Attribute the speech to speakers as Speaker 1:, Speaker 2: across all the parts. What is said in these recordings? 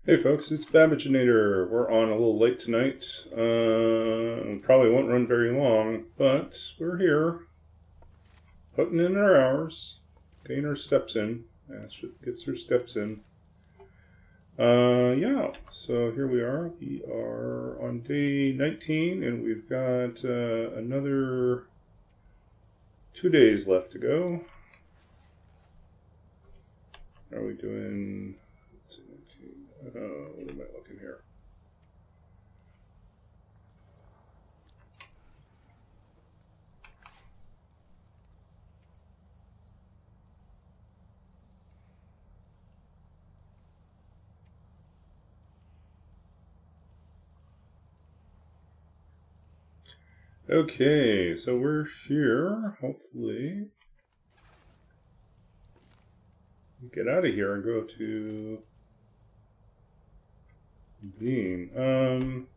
Speaker 1: Hey folks, it's Babbaginator. We're on a little late tonight. Probably won't run very long, but we're here, putting in our hours, getting our steps in. Astrid gets her steps in. Yeah, so here we are. We are on day 19, and we've got another 2 days left to go. How are we doing? Let's see, 19. What am I looking here? Okay, so we're here. Hopefully, we get out of here and go to Bean. Let's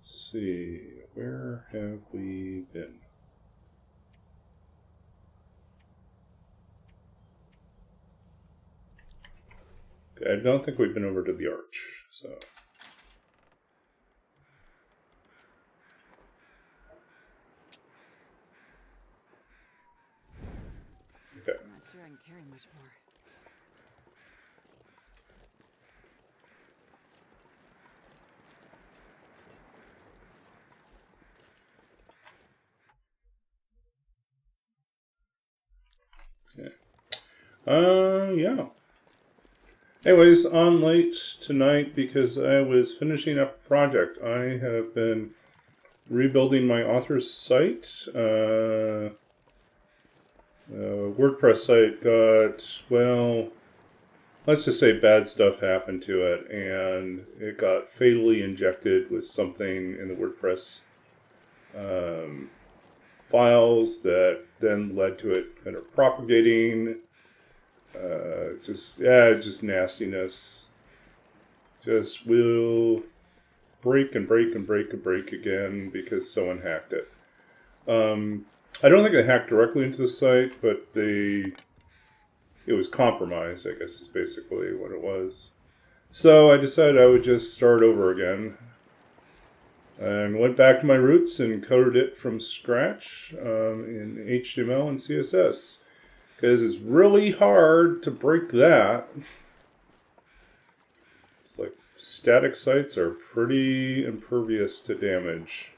Speaker 1: see. Where have we been? Okay, I don't think we've been over to the Arch, so. Okay.
Speaker 2: I'm not sure I can carry much more.
Speaker 1: Yeah. Anyways, on late tonight because I was finishing up a project. I have been rebuilding my author's site. WordPress site got, well, let's just say bad stuff happened to it, and it got fatally injected with something in the WordPress files that then led to it kind of propagating. Just nastiness. Just will break and break and break and break again because someone hacked it. I don't think they hacked directly into the site, but it was compromised, I guess is basically what it was. So I decided I would just start over again and went back to my roots and coded it from scratch in HTML and CSS. Because it's really hard to break that. It's like static sites are pretty impervious to damage.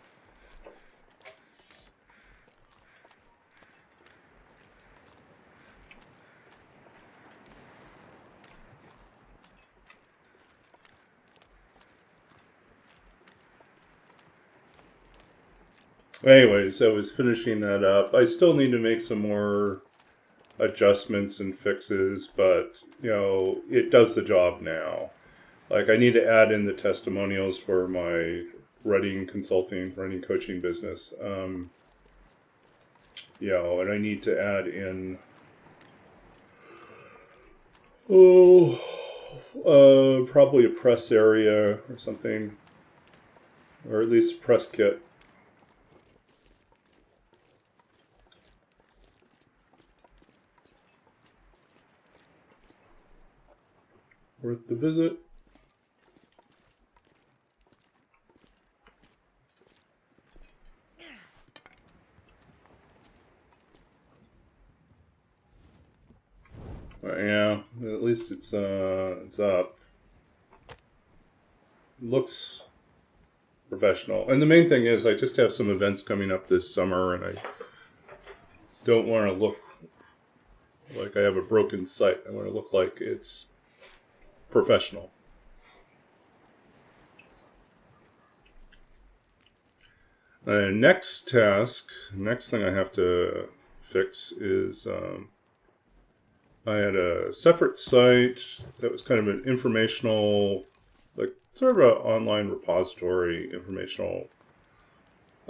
Speaker 1: Anyways, I was finishing that up. I still need to make some more adjustments and fixes, but it does the job now. Like, I need to add in the testimonials for my writing coaching business. And I need to add in probably a press area or something, or at least a press kit. Worth the visit. Yeah, at least it's up. Looks professional. And the main thing is I just have some events coming up this summer, and I don't want to look like I have a broken site. I want to look like it's professional. Next thing I have to fix is I had a separate site that was kind of an informational, like sort of an online repository, informational,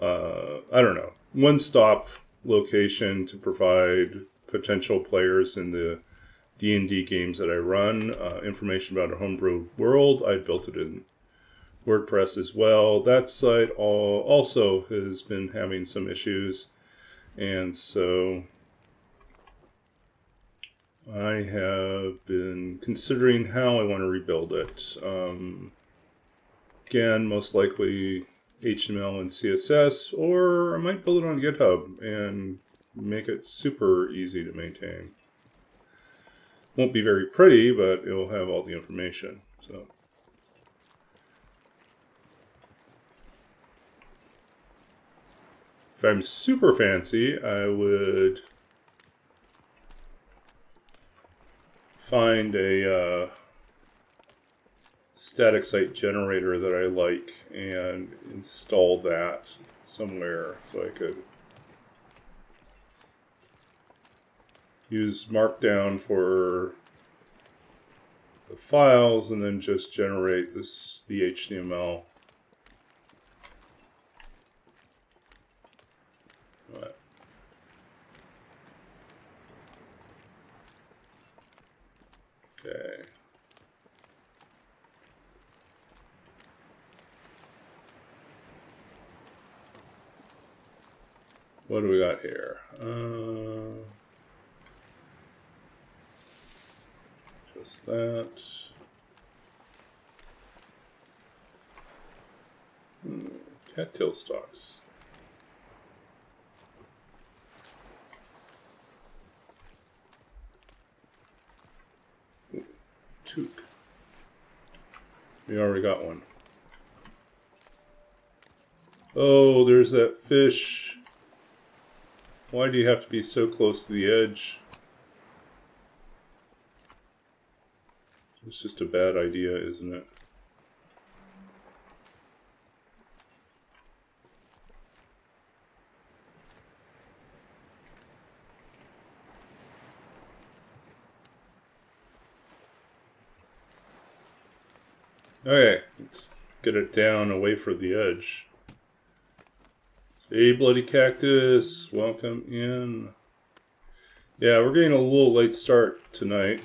Speaker 1: I don't know, one-stop location to provide potential players in the D&D games that I run, information about a homebrew world. I built it in WordPress as well. That site also has been having some issues, and so I have been considering how I want to rebuild it. Again, most likely HTML and CSS, or I might build it on GitHub and make it super easy to maintain. Won't be very pretty, but it will have all the information. So, if I'm super fancy, I would find a static site generator that I like and install that somewhere so I could use Markdown for the files and then just generate the HTML. Okay. What do we got here? Just that. Cattail stalks. Took. We already got one. Oh, there's that fish. Why do you have to be so close to the edge? It's just a bad idea, isn't it? Okay, let's get it down away from the edge. Hey, bloody cactus, welcome in. Yeah, we're getting a little late start tonight.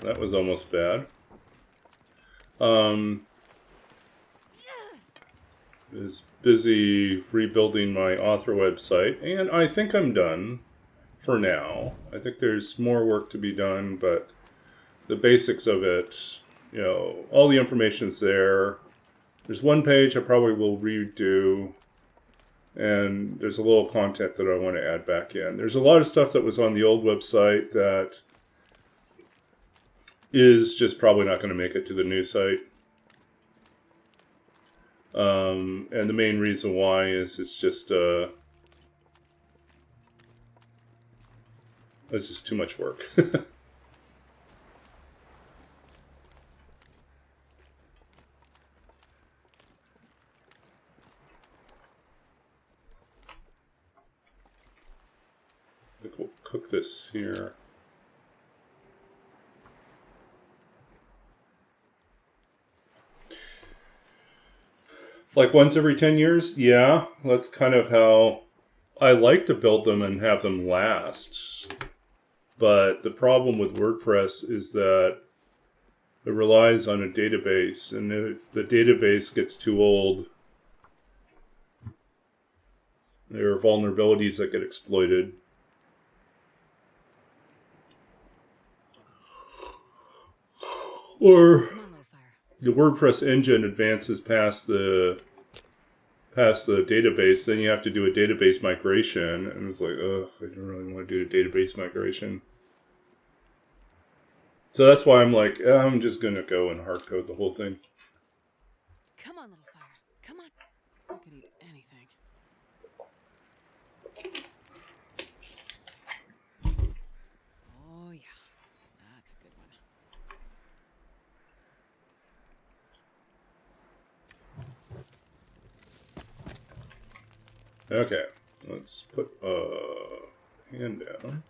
Speaker 1: That was almost bad. Is busy rebuilding my author website, and I think I'm done for now. I think there's more work to be done, but the basics of it, you know, all the information's there. There's one page I probably will redo, and there's a little content that I want to add back in. There's a lot of stuff that was on the old website that is just probably not going to make it to the new site. And the main reason why is it's just too much work. I think we'll cook this here. Like once every 10 years? Yeah, that's kind of how I like to build them and have them last. But the problem with WordPress is that it relies on a database, and if the database gets too old, there are vulnerabilities that get exploited. Or the WordPress engine advances past the database, then you have to do a database migration, and it's like, ugh, I don't really want to do a database migration. So that's why I'm like, I'm just gonna go and hard code the whole thing.
Speaker 2: Come on, little fire. Come on. I could eat anything. Oh yeah, that's a good one.
Speaker 1: Okay, let's put a hand down.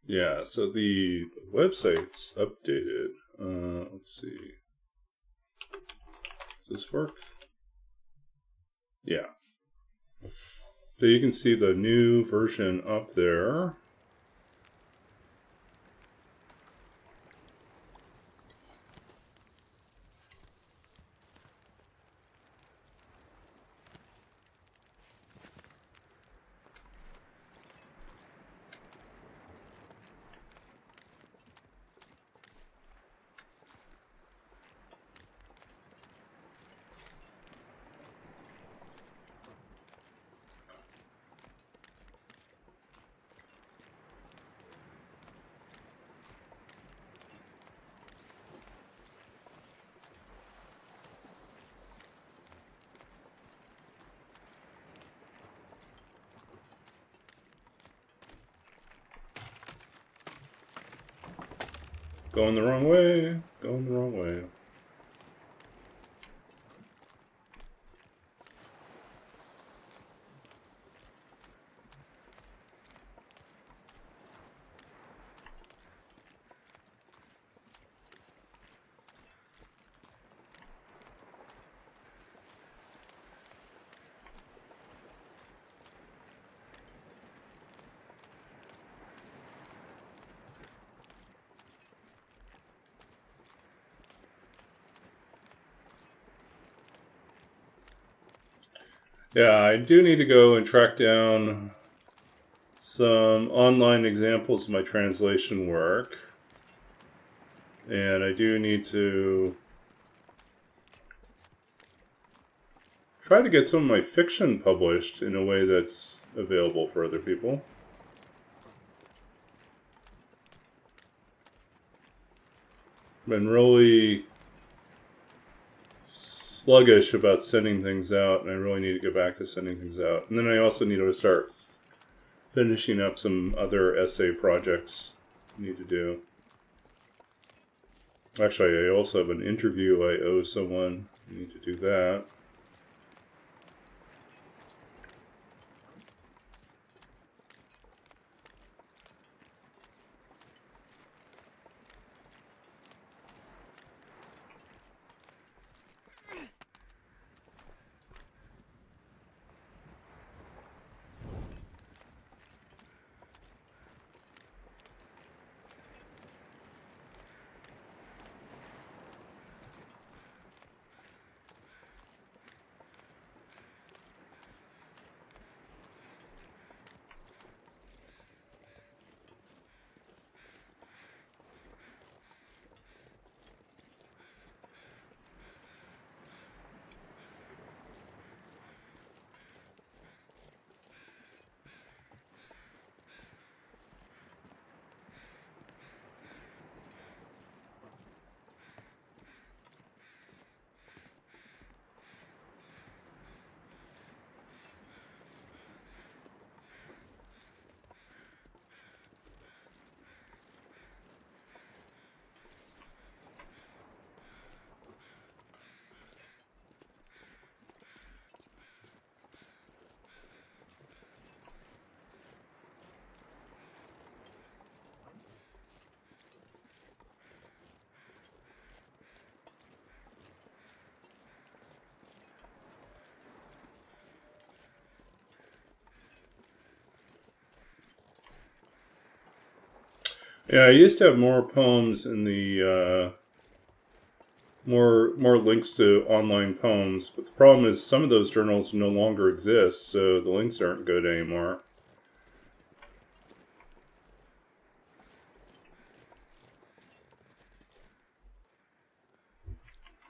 Speaker 1: Yeah, so the website's updated. Let's see. Does this work? Yeah. So you can see the new version up there. Going the wrong way. Going the wrong way. Yeah, I do need to go and track down some online examples of my translation work. And I do need to try to get some of my fiction published in a way that's available for other people. I've been really sluggish about sending things out, and I really need to get back to sending things out. And then I also need to start finishing up some other essay projects I need to do. Actually, I also have an interview I owe someone. I need to do that. Yeah, I used to have more poems in the more links to online poems, but the problem is some of those journals no longer exist, so the links aren't good anymore.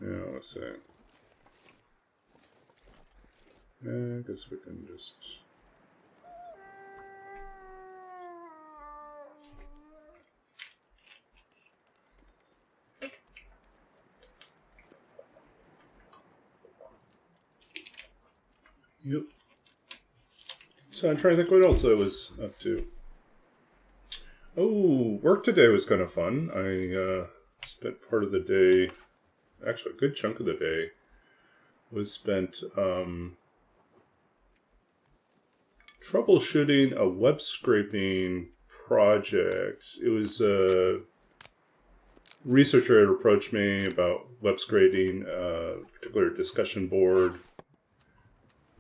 Speaker 1: Yeah, let's see. Yeah, I guess we can just. Yep. So I'm trying to think what else I was up to. Oh, work today was kind of fun. I spent part of the day, actually a good chunk of the day, was spent troubleshooting a web scraping project. It was a researcher had approached me about web scraping, a particular discussion board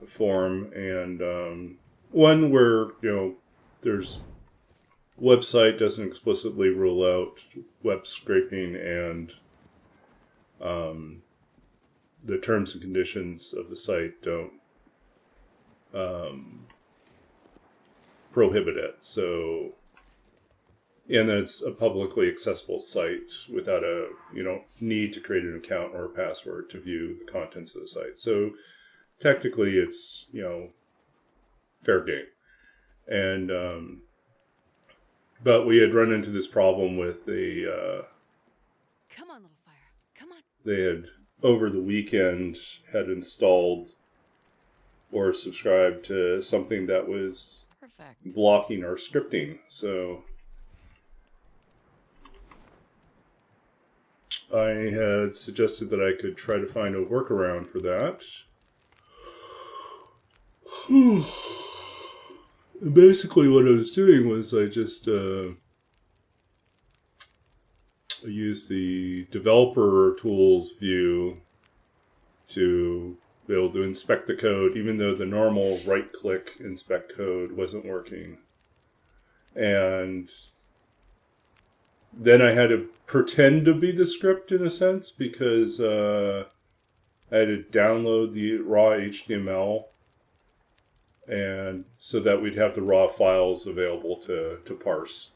Speaker 1: forum, and one where there's website doesn't explicitly rule out web scraping, and the terms and conditions of the site don't prohibit it. So, and it's a publicly accessible site without you don't need to create an account or a password to view the contents of the site. So technically it's, fair game. And, but we had run into this problem with
Speaker 2: Come on, little fire. Come on.
Speaker 1: they had over the weekend had installed or subscribed to something that was
Speaker 2: Perfect.
Speaker 1: blocking our scripting. So I had suggested that I could try to find a workaround for that. Basically what I was doing was I just used the developer tools view to be able to inspect the code, even though the normal right-click inspect code wasn't working. And then I had to pretend to be the script in a sense, because I had to download the raw HTML, and so that we'd have the raw files available to parse,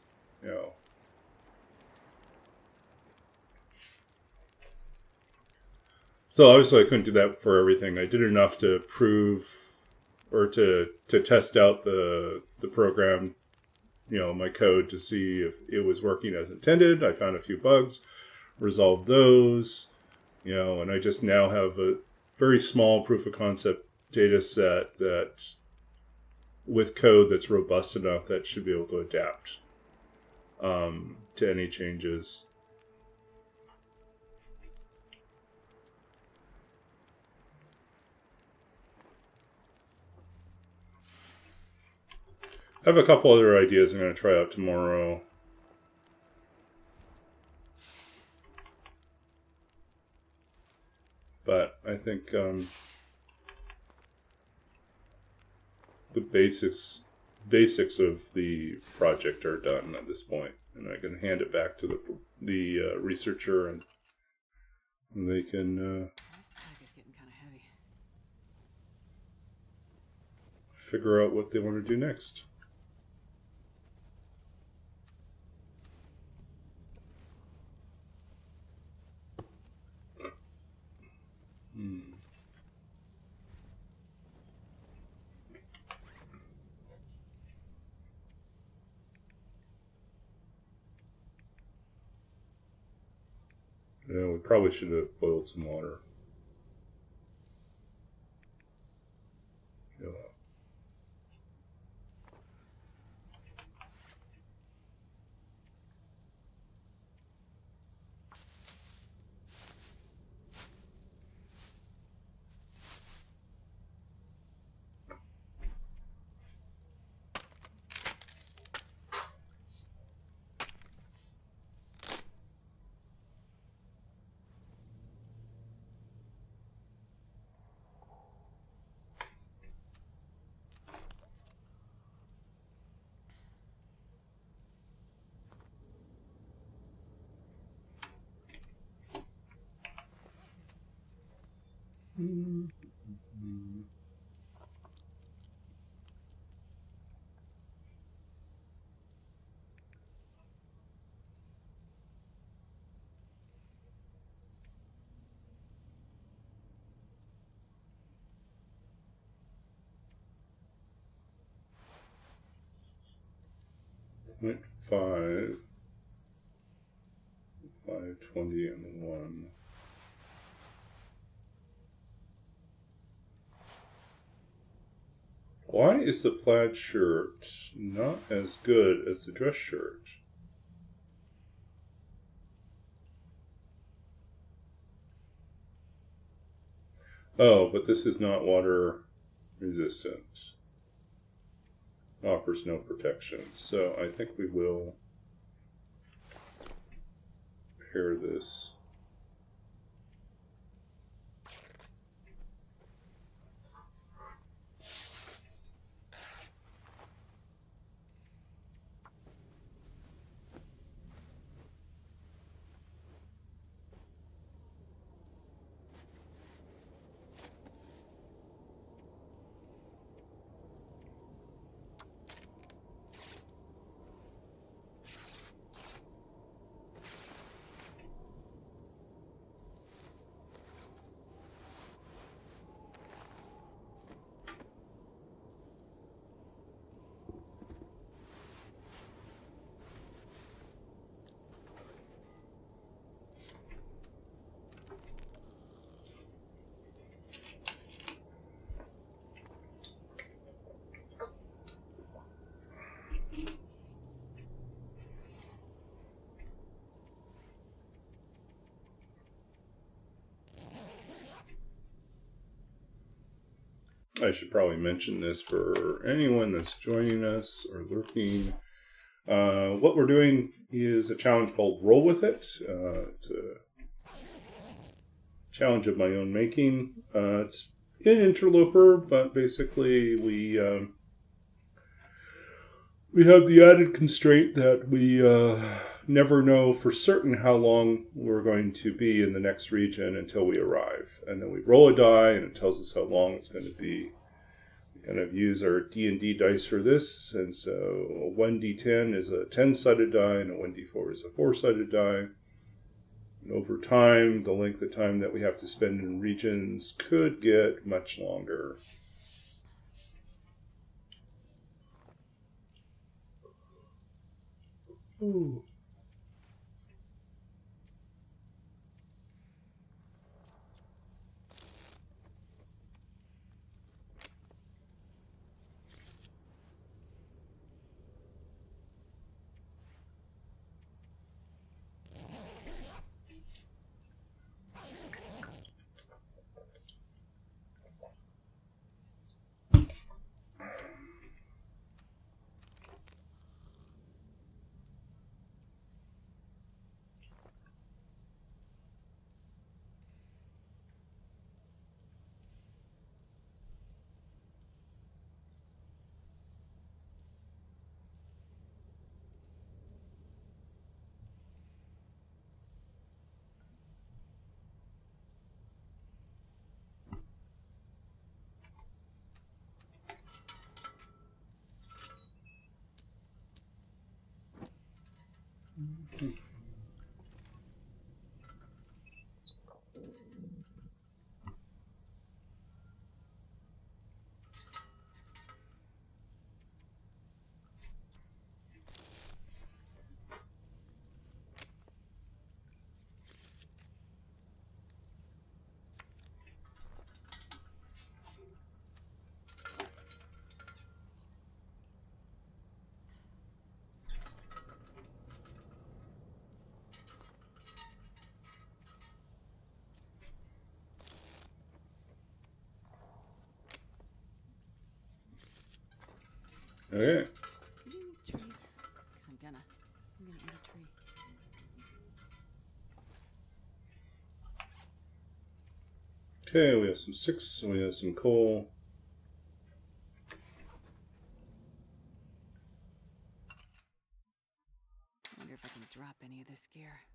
Speaker 1: So obviously I couldn't do that for everything. I did enough to prove or to test out the program, my code, to see if it was working as intended. I found a few bugs, resolved those, and I just now have a very small proof of concept data set that with code that's robust enough that should be able to adapt to any changes. I have a couple other ideas I'm going to try out tomorrow. But I think the basics of the project are done at this point, and I can hand it back to the researcher, and they can
Speaker 2: This pack is getting kind of heavy.
Speaker 1: figure out what they want to do next. Yeah, we probably should have boiled some water. Yeah. Point 5, 520, and 1. Why is the plaid shirt not as good as the dress shirt? Oh, but this is not water resistant. offers no protection. So I think we will pair this. I should probably mention this for anyone that's joining us or lurking. What we're doing is a challenge called Roll With It. It's a challenge of my own making. It's in Interloper, but basically we have the added constraint that we never know for certain how long we're going to be in the next region until we arrive. And then we roll a die, and it tells us how long it's going to be. We kind of use our D&D dice for this, and so a 1d10 is a 10-sided die, and a 1d4 is a 4-sided die. And over time, the length of time that we have to spend in regions could get much longer. Ooh. Okay.
Speaker 2: You need trees? Because I'm gonna eat a tree.
Speaker 1: Okay, we have some sticks, and we have some coal.
Speaker 2: I wonder if I can drop any of this gear.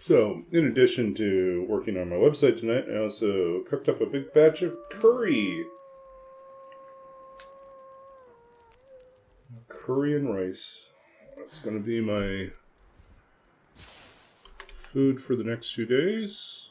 Speaker 1: So, in addition to working on my website tonight, I also cooked up a big batch of curry. Curry and rice. That's going to be my food for the next few days.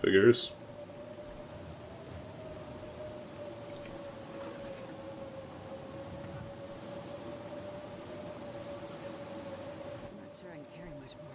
Speaker 1: Figures.
Speaker 2: I'm not sure I can carry much more.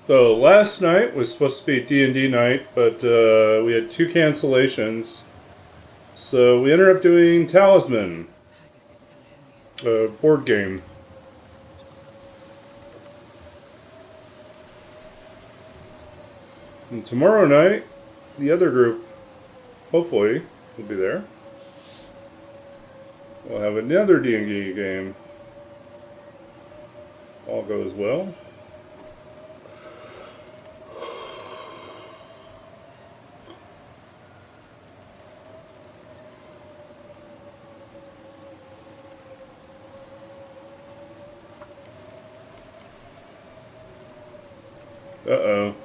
Speaker 1: So last night was supposed to be D&D night, but we had 2 cancellations. So we ended up doing Talisman,
Speaker 2: This pack is getting kind of heavy.
Speaker 1: a board game. And tomorrow night, the other group, hopefully, will be there. We'll have another D&D game. All goes well. Uh-oh.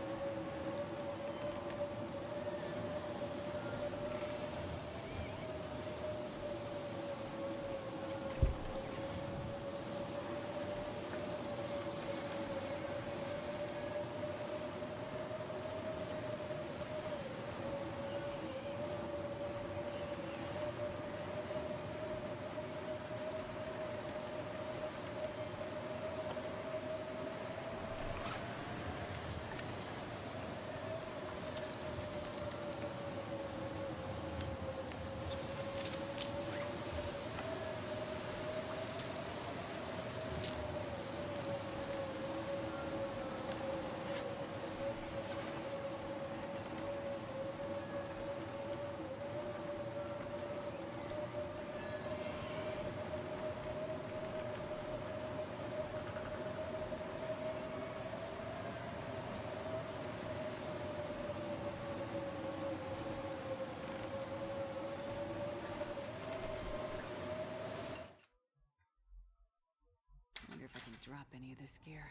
Speaker 2: I wonder if I can drop any of this gear.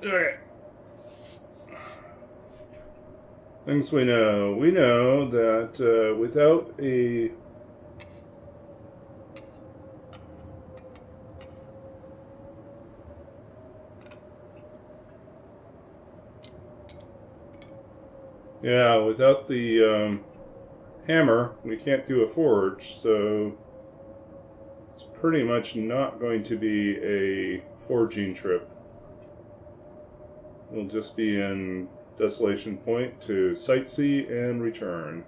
Speaker 1: Okay. Things we know. We know that without a without the hammer, we can't do a forge, so it's pretty much not going to be a forging trip. We'll just be in Desolation Point to sightsee and return.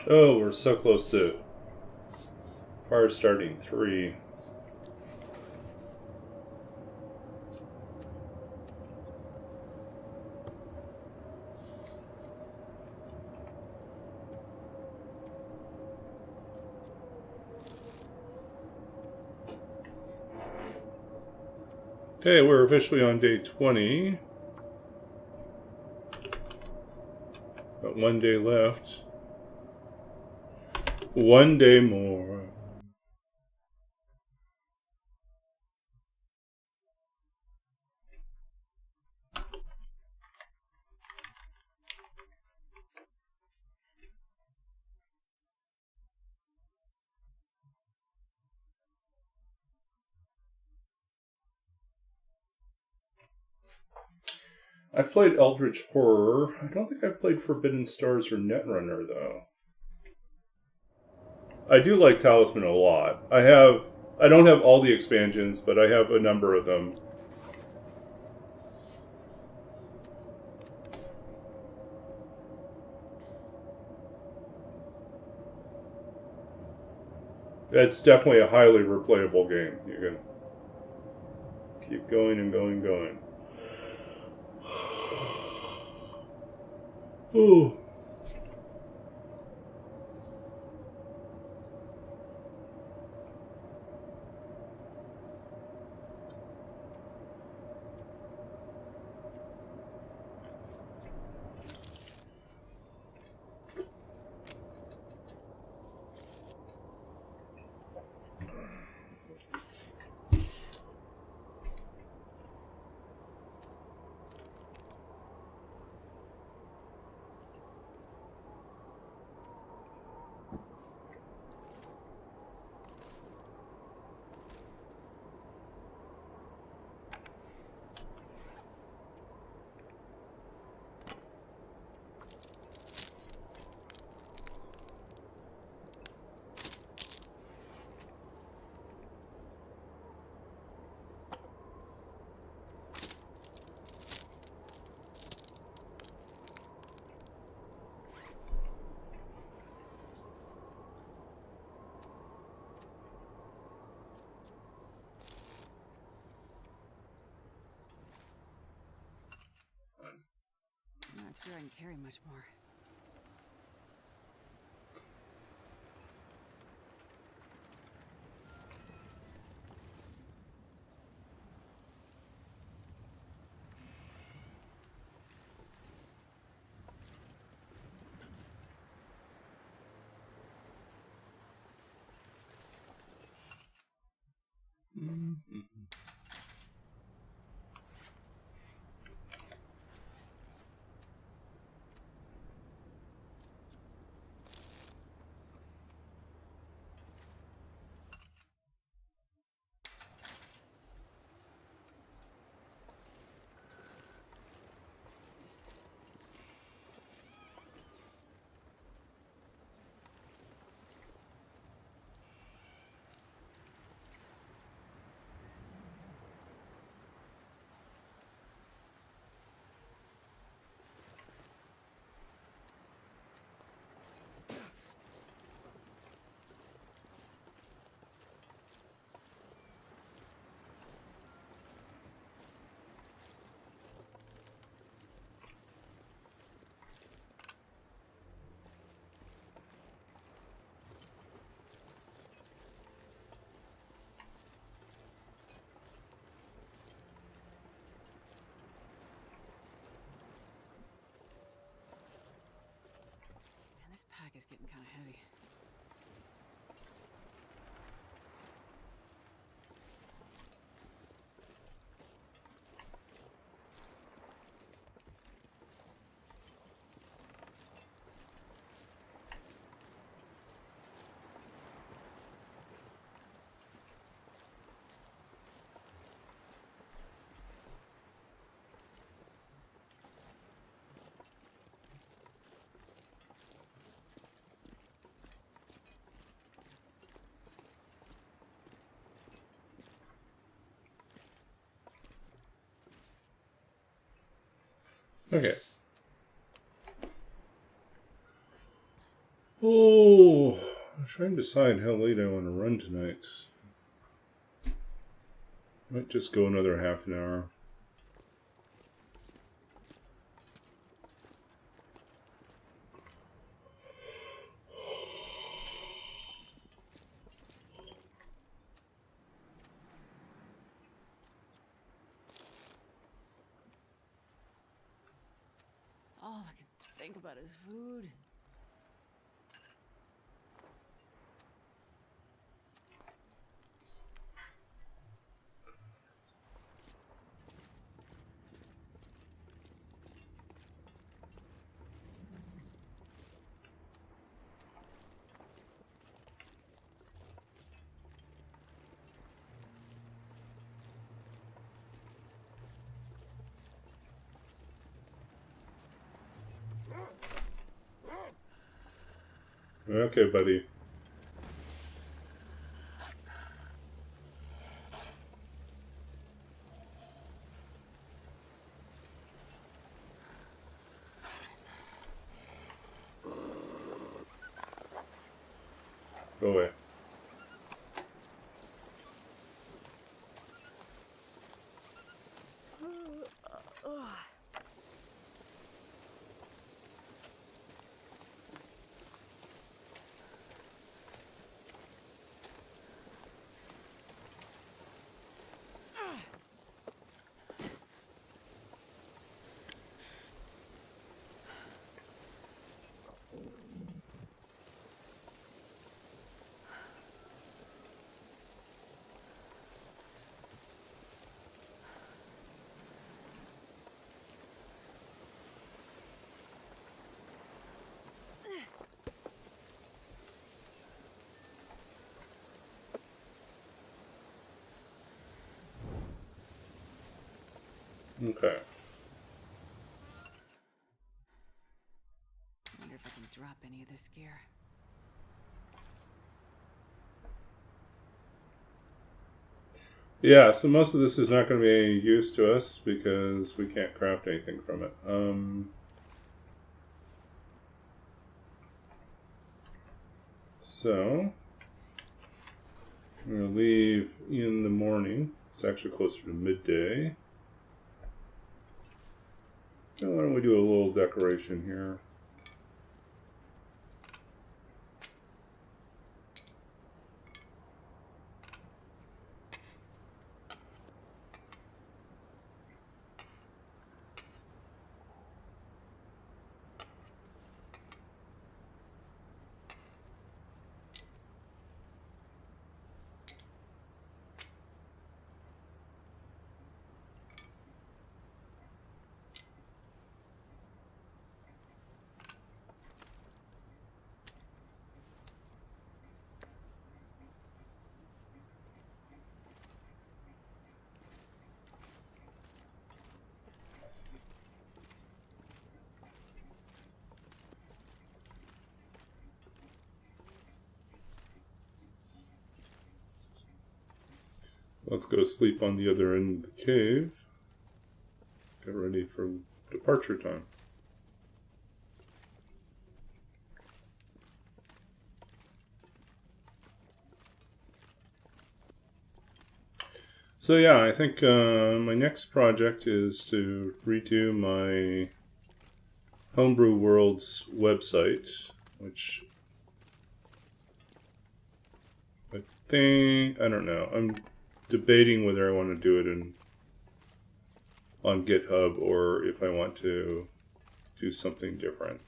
Speaker 1: Oh, we're so close to fire starting 3. Okay, we're officially on day 20. Got 1 day left. 1 day more. I've played Eldritch Horror. I don't think I've played Forbidden Stars or Netrunner, though. I do like Talisman a lot. I don't have all the expansions, but I have a number of them. It's definitely a highly replayable game. You can keep going and going and going. Oh.
Speaker 2: Not sure I can carry much more.
Speaker 1: Mm-hmm.
Speaker 2: Man, this pack is getting kind of heavy.
Speaker 1: Okay. Oh. trying to decide how late I want to run tonight. Might just go another half an hour.
Speaker 2: All I can think about is food.
Speaker 1: Okay, buddy. Go away. Okay.
Speaker 2: Wonder if I can drop any of this gear.
Speaker 1: Yeah, so most of this is not going to be any use to us because we can't craft anything from it. So, I'm going to leave in the morning. It's actually closer to midday. Now, why don't we do a little decoration here? Let's go sleep on the other end of the cave. Get ready for departure time. So yeah, I think my next project is to redo my Homebrew World's website, which I think, I don't know, I'm debating whether I want to do it on GitHub or if I want to do something different.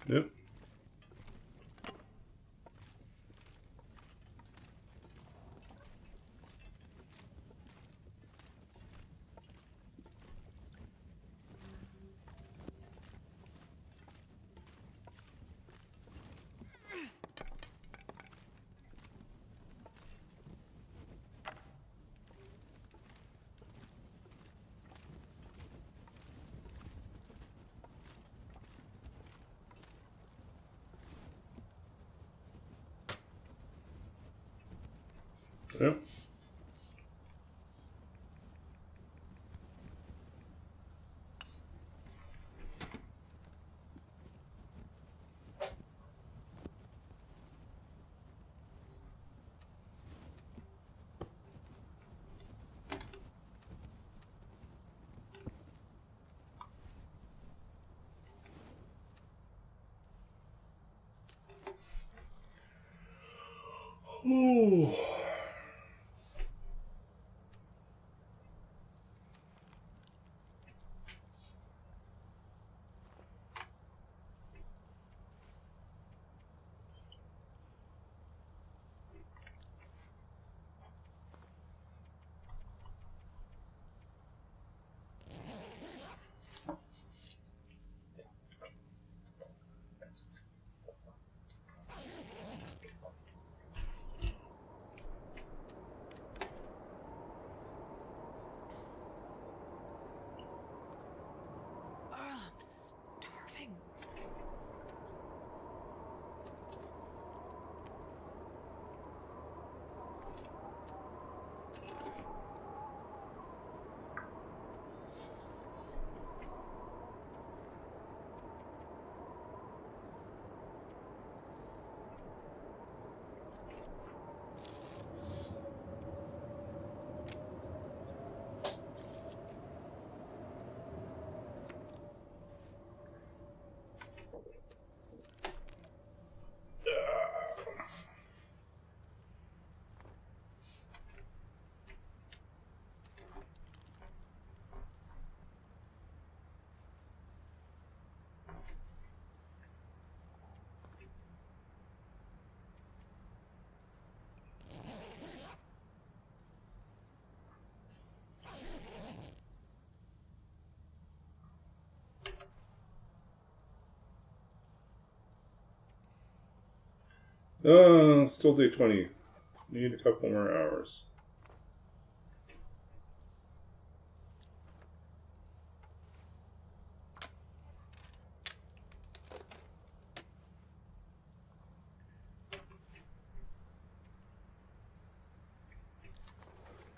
Speaker 1: Yep. Yep. Ooh.
Speaker 2: Oh, I'm starving. Still day 20. Need a couple more hours.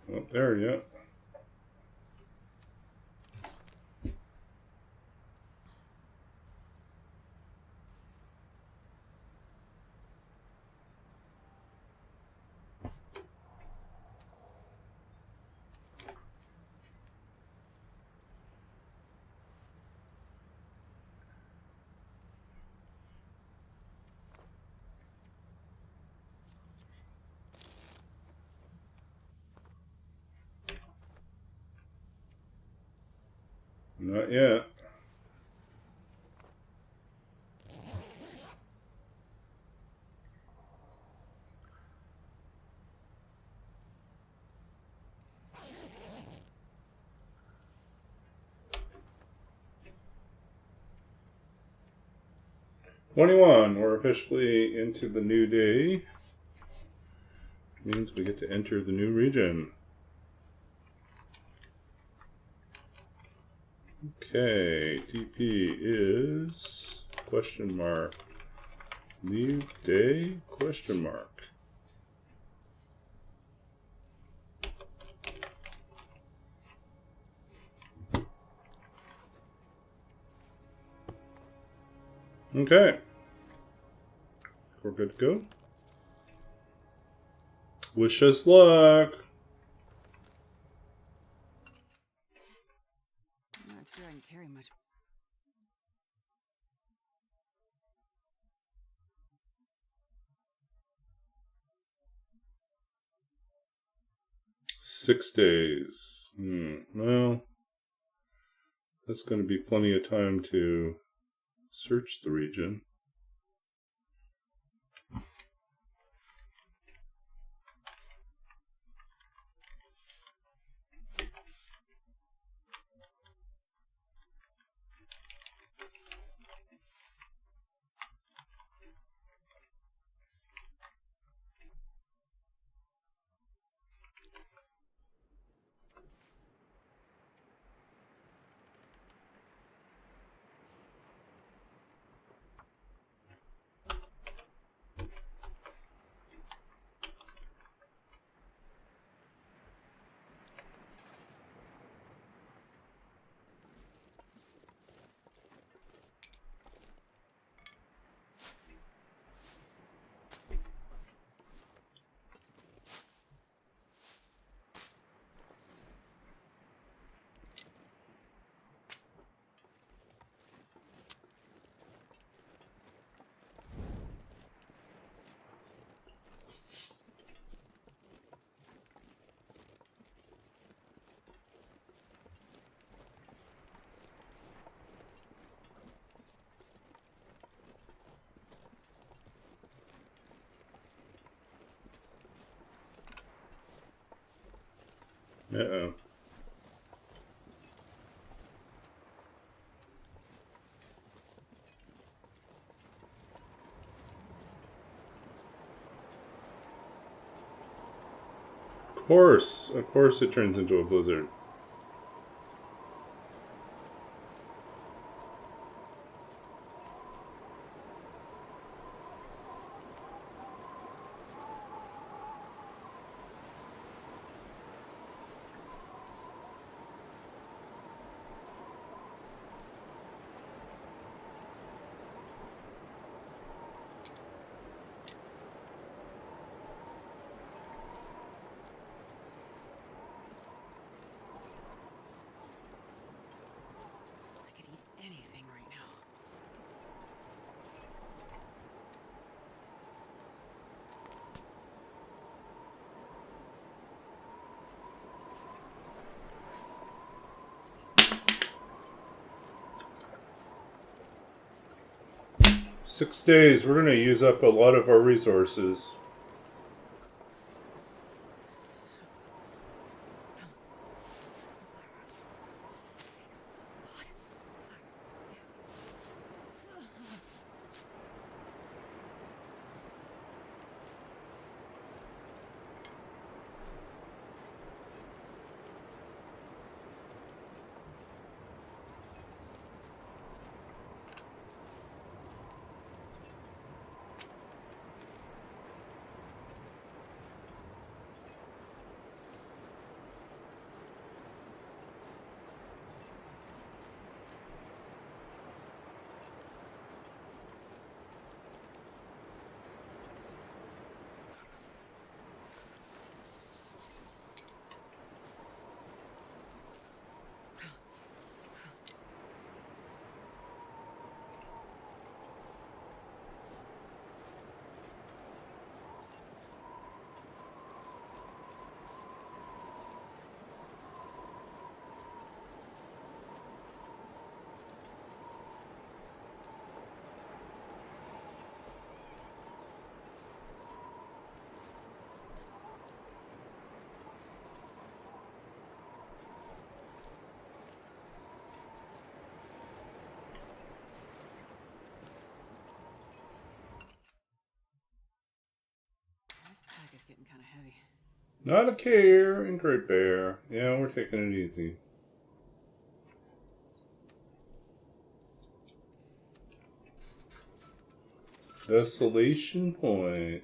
Speaker 2: Not there yet. Not yet. We're officially into the new day. Means we get to enter the new region. Okay, DP is question mark. Leave day question mark. Okay. We're good to go. Wish us luck. I'm not sure I can carry much.
Speaker 1: Six days. Well, that's going to be plenty of time to search the region. Uh-oh. Of course it turns into a blizzard.
Speaker 2: I could eat anything right now.
Speaker 1: 6 days. We're going to use up a lot of our resources.
Speaker 2: This pack is getting kind of heavy.
Speaker 1: Not a care in Great Bear. Yeah, we're taking it easy. Desolation Point.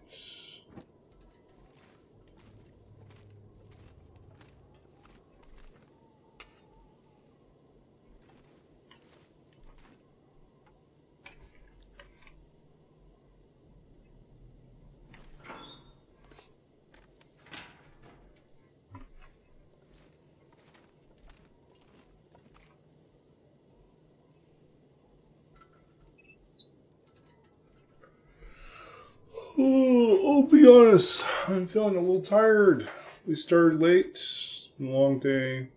Speaker 1: Oh, I'll be honest. I'm feeling a little tired. We started late. It's been a long day.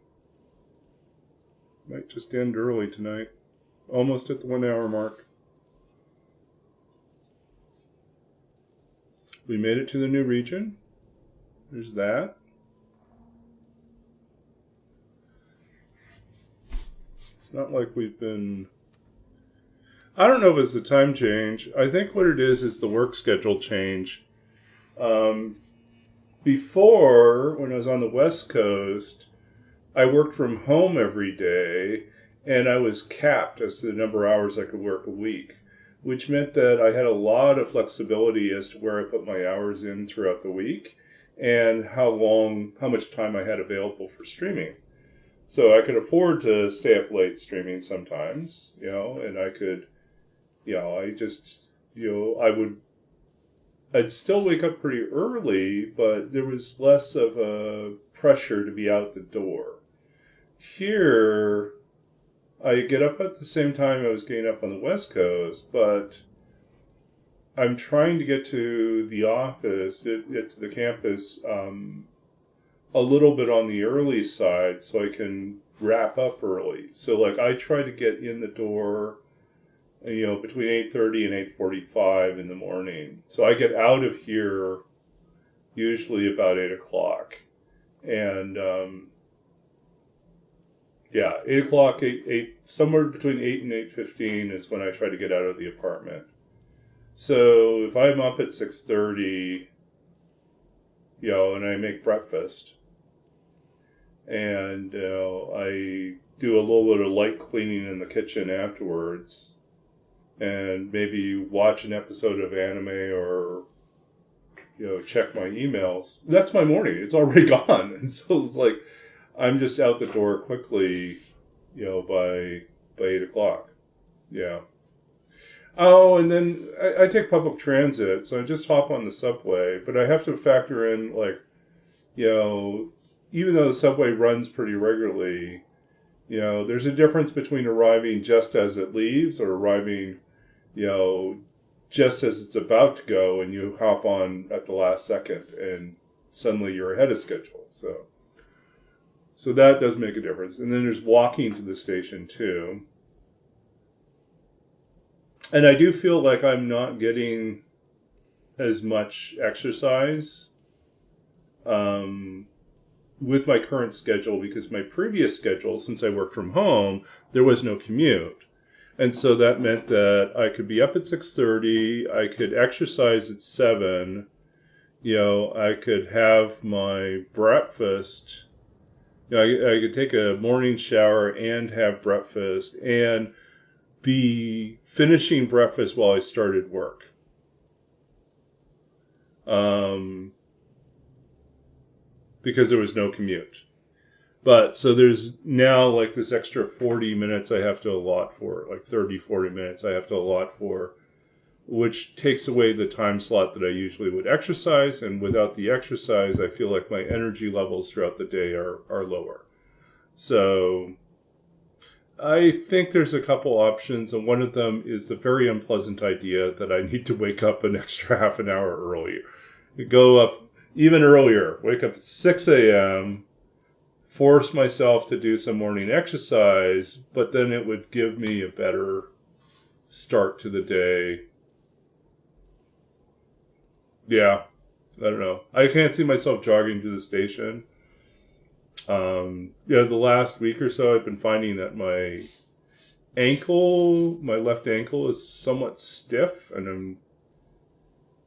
Speaker 1: Might just end early tonight. Almost at the 1 hour mark. We made it to the new region. There's that. It's not like we've been... I don't know if it's the time change. I think what it is the work schedule change. Before, when I was on the West Coast, I worked from home every day, and I was capped as to the number of hours I could work a week, which meant that I had a lot of flexibility as to where I put my hours in throughout the week and how much time I had available for streaming. So I could afford to stay up late streaming sometimes, and I could, I'd still wake up pretty early, but there was less of a pressure to be out the door. Here, I get up at the same time I was getting up on the West Coast, but I'm trying to get to the office, get to the campus a little bit on the early side so I can wrap up early. So, I try to get in the door, between 8:30 and 8:45 in the morning. So I get out of here usually about 8 o'clock. And Yeah, 8 o'clock, 8, somewhere between 8 and 8:15 is when I try to get out of the apartment. So if I'm up at 6:30, and I make breakfast, and I do a little bit of light cleaning in the kitchen afterwards, and maybe watch an episode of anime or check my emails. That's my morning. It's already gone, and so it's like I'm just out the door quickly, by 8 o'clock. Yeah. Oh, and then I take public transit, so I just hop on the subway, but I have to factor in, even though the subway runs pretty regularly, there's a difference between arriving just as it leaves or arriving, just as it's about to go, and you hop on at the last second, and suddenly you're ahead of schedule. So that does make a difference. And then there's walking to the station, too. And I do feel like I'm not getting as much exercise with my current schedule, because my previous schedule, since I worked from home, there was no commute. And so that meant that I could be up at 6:30, I could exercise at 7, I could have my breakfast, I could take a morning shower and have breakfast and be finishing breakfast while I started work. Because there was no commute. But so there's now this extra 40 minutes I have to allot for, 30, 40 minutes I have to allot for, which takes away the time slot that I usually would exercise. And without the exercise, I feel like my energy levels throughout the day are lower. So I think there's a couple options, and one of them is the very unpleasant idea that I need to wake up an extra half an hour earlier. Go up even earlier, wake up at 6 a.m., force myself to do some morning exercise, but then it would give me a better start to the day. Yeah, I don't know. I can't see myself jogging to the station. The last week or so, I've been finding that my left ankle is somewhat stiff, and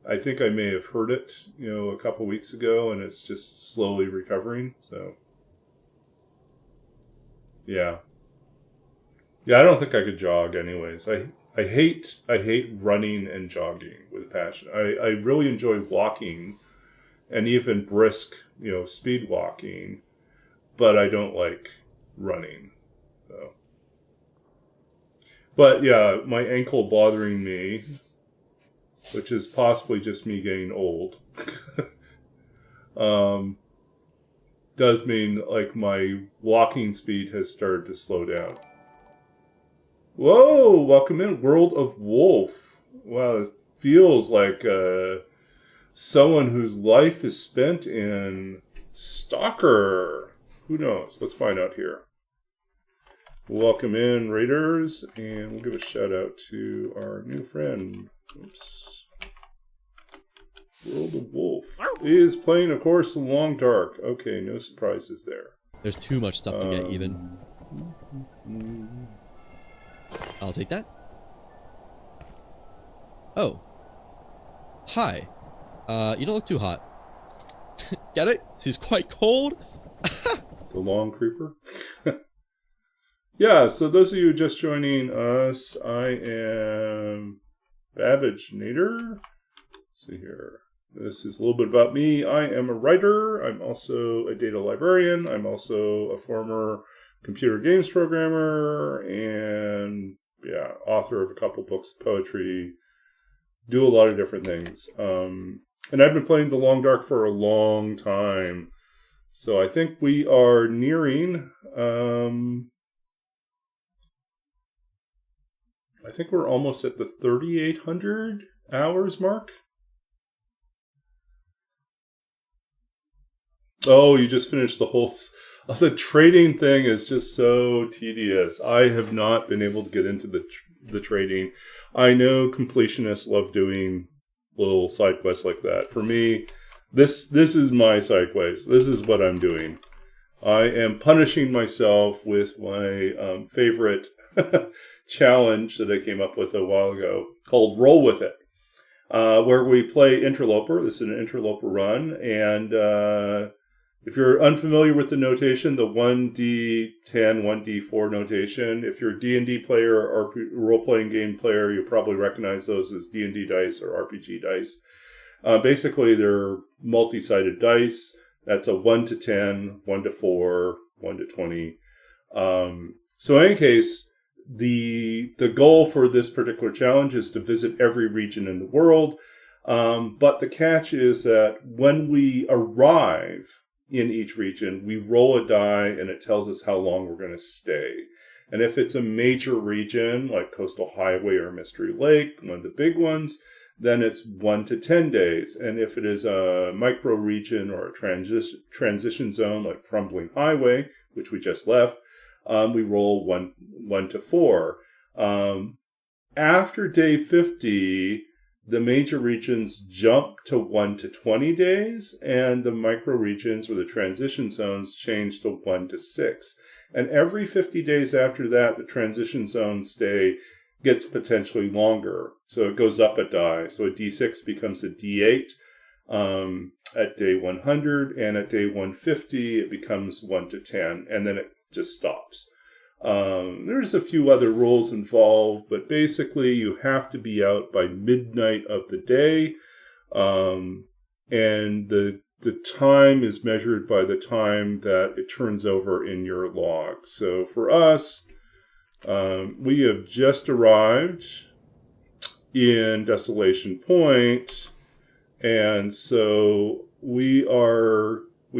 Speaker 1: I think I may have hurt it, a couple weeks ago, and it's just slowly recovering. So, yeah, I don't think I could jog, anyways. I hate running and jogging with passion. I really enjoy walking, and even brisk, speed walking. But I don't like running. So. But yeah, my ankle bothering me, which is possibly just me getting old, does mean my walking speed has started to slow down. Whoa, welcome in, World of Wolf. Wow, it feels like someone whose life is spent in Stalker. Who knows? Let's find out here. Welcome in, Raiders, and we'll give a shout out to our new friend. Oops. World of Wolf is playing, of course, The Long Dark. Okay, no surprises there.
Speaker 3: There's too much stuff to get even. I'll take that. Oh. Hi. You don't look too hot. Get it? She's quite cold.
Speaker 1: The Long Creeper. Yeah, so those of you just joining us, I am Babbage Nader. Let's see here. This is a little bit about me. I am a writer. I'm also a data librarian. I'm also a former computer games programmer and, author of a couple books of poetry. Do a lot of different things. And I've been playing The Long Dark for a long time. So I think we are nearing, I think we're almost at the 3,800 hours mark. Oh, you just finished the whole... The trading thing is just so tedious. I have not been able to get into the trading. I know completionists love doing little side quests like that. For me... This is my side quest. This is what I'm doing. I am punishing myself with my favorite challenge that I came up with a while ago called Roll With It, where we play Interloper. This is an Interloper run, and if you're unfamiliar with the notation, the 1D10, 1D4 notation, if you're a D&D player or role-playing game player, you probably recognize those as D&D dice or RPG dice. Basically, they're multi-sided dice. That's a 1 to 10, 1 to 4, 1 to 20. So in any case, the goal for this particular challenge is to visit every region in the world. But the catch is that when we arrive in each region, we roll a die and it tells us how long we're going to stay. And if it's a major region like Coastal Highway or Mystery Lake, one of the big ones, then it's 1 to 10 days. And if it is a micro region or a transition zone like Crumbling Highway, which we just left, we roll 1 to 4. After day 50, the major regions jump to 1 to 20 days, and the micro regions or the transition zones change to 1 to 6. And every 50 days after that, the transition zone stay gets potentially longer. So it goes up a die. So a D6 becomes a D8 at day 100, and at day 150, it becomes 1 to 10, and then it just stops. There's a few other rules involved, but basically you have to be out by midnight of the day, and the time is measured by the time that it turns over in your log. So for us, we have just arrived in Desolation Point, and so we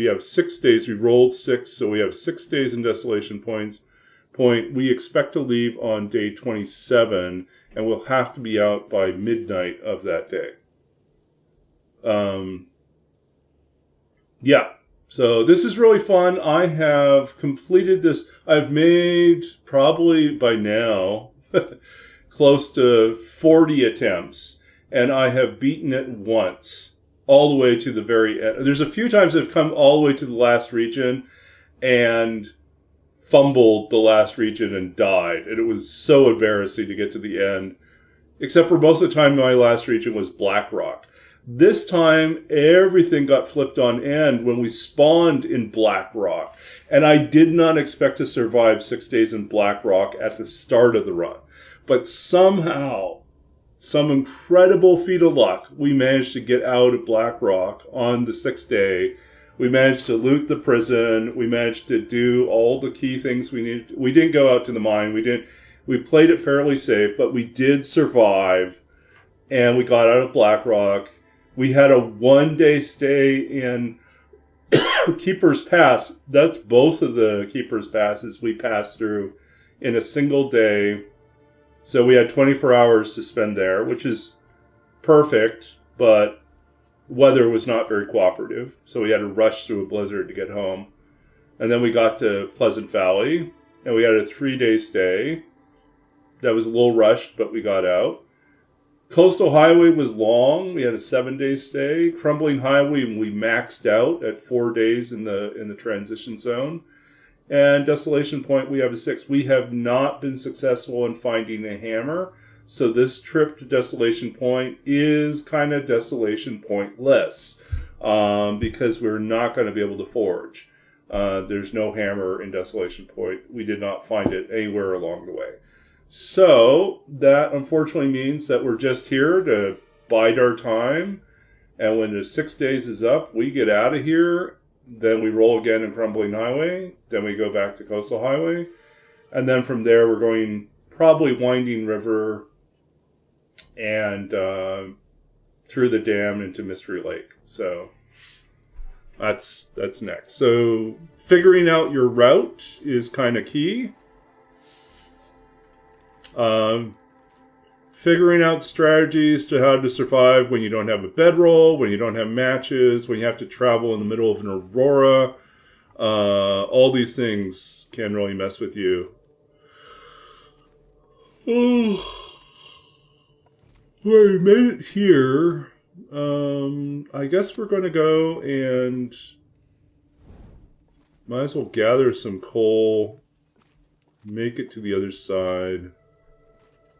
Speaker 1: have 6 days. We rolled 6, so we have 6 days in Desolation Point. We expect to leave on day 27, and we'll have to be out by midnight of that day. Yeah, so this is really fun. I have completed this. I've made probably by now close to 40 attempts, and I have beaten it once, all the way to the very end. There's a few times I've come all the way to the last region and fumbled the last region and died. And it was so embarrassing to get to the end. Except for most of the time, my last region was Blackrock. This time, everything got flipped on end when we spawned in Blackrock. And I did not expect to survive 6 days in Blackrock at the start of the run. But somehow, some incredible feat of luck, we managed to get out of Blackrock on the 6th day. We managed to loot the prison. We managed to do all the key things we needed. We didn't go out to the mine. We played it fairly safe, but we did survive. And we got out of Blackrock. We had a 1-day stay in Keeper's Pass. That's both of the Keeper's Passes we passed through in a single day. So we had 24 hours to spend there, which is perfect, but weather was not very cooperative, so we had to rush through a blizzard to get home. And then we got to Pleasant Valley, and we had a 3-day stay. That was a little rushed, but we got out. Coastal Highway was long. We had a 7-day stay. Crumbling Highway, we maxed out at 4 days in the transition zone. And Desolation Point, we have a 6. We have not been successful in finding a hammer. So this trip to Desolation Point is kind of Desolation Pointless, because we're not going to be able to forge. There's no hammer in Desolation Point. We did not find it anywhere along the way. So that unfortunately means that we're just here to bide our time. And when the 6 days is up, we get out of here. Then we roll again in Crumbling Highway. Then we go back to Coastal Highway. And then from there, we're going probably Winding River and through the dam into Mystery Lake. So that's next. So figuring out your route is kind of key. Figuring out strategies to how to survive when you don't have a bedroll, when you don't have matches, when you have to travel in the middle of an aurora. All these things can really mess with you. Oh. We made it here. I guess we're going to go and Might as well gather some coal. Make it to the other side.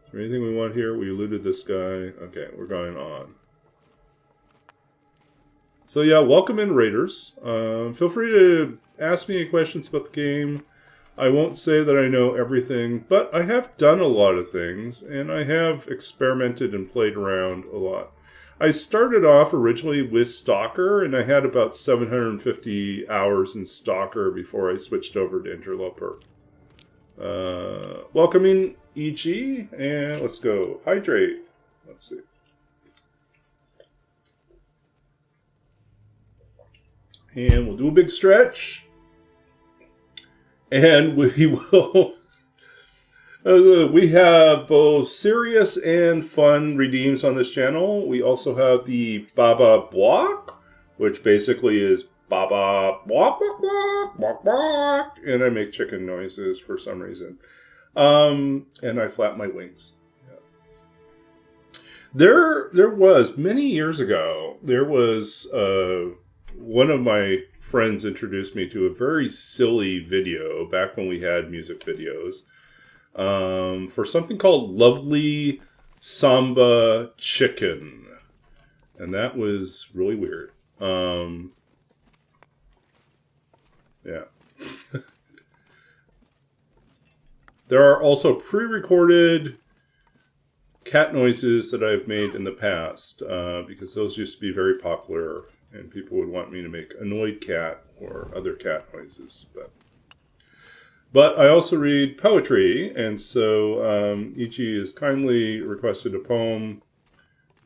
Speaker 1: Is there anything we want here? We eluded this guy. Okay, we're going on. So yeah, welcome in, Raiders. Feel free to ask me any questions about the game. I won't say that I know everything, but I have done a lot of things, and I have experimented and played around a lot. I started off originally with Stalker, and I had about 750 hours in Stalker before I switched over to Interloper. Welcoming EG, and let's go hydrate. Let's see. And we'll do a big stretch. And we will... we have both serious and fun redeems on this channel. We also have the Baba Block, which basically is Baba Block, Block, Block, Block, Block. And I make chicken noises for some reason. And I flap my wings. Yeah. There was, many years ago, there was one of my friends introduced me to a very silly video back when we had music videos for something called Lovely Samba Chicken. And that was really weird. Yeah. There are also pre-recorded cat noises that I've made in the past because those used to be very popular. And people would want me to make annoyed cat or other cat noises. But I also read poetry, and so E.G. has kindly requested a poem.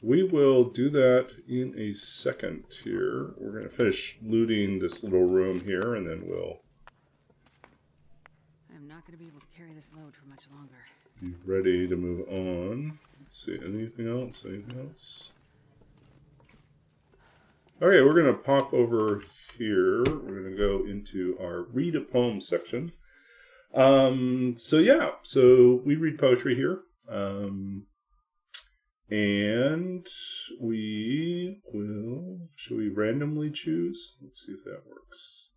Speaker 1: We will do that in a second here. We're going to finish looting this little room here, and then we'll...
Speaker 2: I'm not going to be able to carry this load for much longer.
Speaker 1: be ready to move on. Let's see, anything else? Anything else? Okay, we're going to pop over here. We're going to go into our read a poem section. So we read poetry here. And we will, should we randomly choose? Let's see if that works.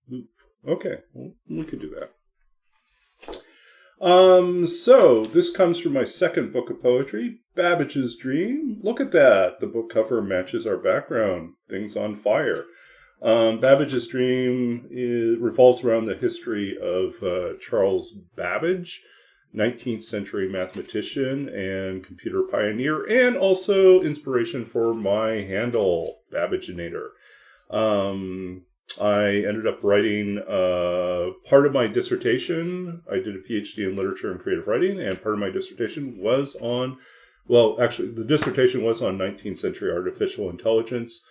Speaker 1: Loop. Okay, well, we could do that. So this comes from my second book of poetry, Babbage's Dream. Look at that. The book cover matches our background. Things on fire. Babbage's Dream revolves around the history of Charles Babbage, 19th century mathematician and computer pioneer, and also inspiration for my handle, Babbaginator. I ended up writing part of my dissertation. I did a PhD in literature and creative writing, and part of my dissertation was on, well, actually, the dissertation was on 19th century artificial intelligence,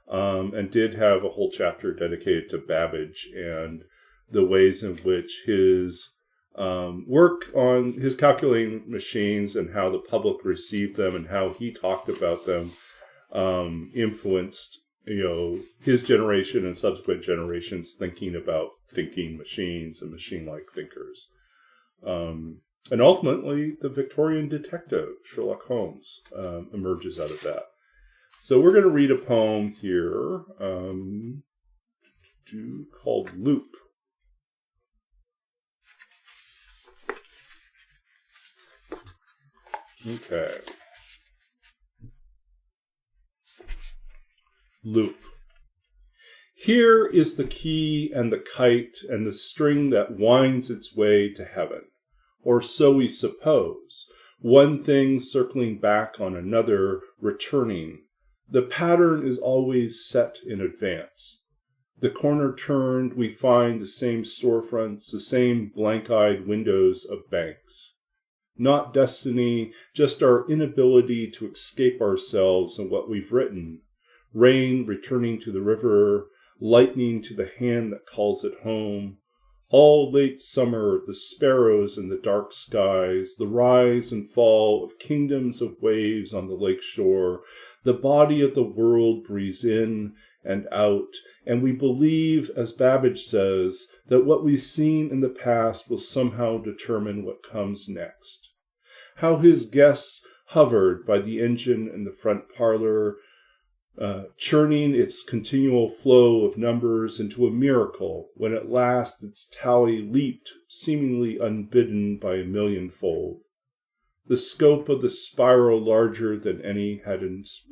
Speaker 1: and did have a whole chapter dedicated to Babbage and the ways in which his work on his calculating machines and how the public received them and how he talked about them influenced his generation and subsequent generations thinking about thinking machines and machine-like thinkers. And ultimately, the Victorian detective, Sherlock Holmes, emerges out of that. So we're going to read a poem here called Loop. Okay. Loop. Here is the key and the kite and the string that winds its way to heaven, or so we suppose, one thing circling back on another, returning. The pattern is always set in advance. The corner turned, we find the same storefronts, the same blank-eyed windows of banks. Not destiny, just our inability to escape ourselves and what we've written. Rain returning to the river, lightning to the hand that calls it home. All late summer, the sparrows in the dark skies, the rise and fall of kingdoms of waves on the lake shore. The body of the world breathes in and out, and we believe, as Babbage says, that what we've seen in the past will somehow determine what comes next. How his guests hovered by the engine in the front parlor, churning its continual flow of numbers into a miracle, when at last its tally leaped, seemingly unbidden by a millionfold. The scope of the spiral larger than any had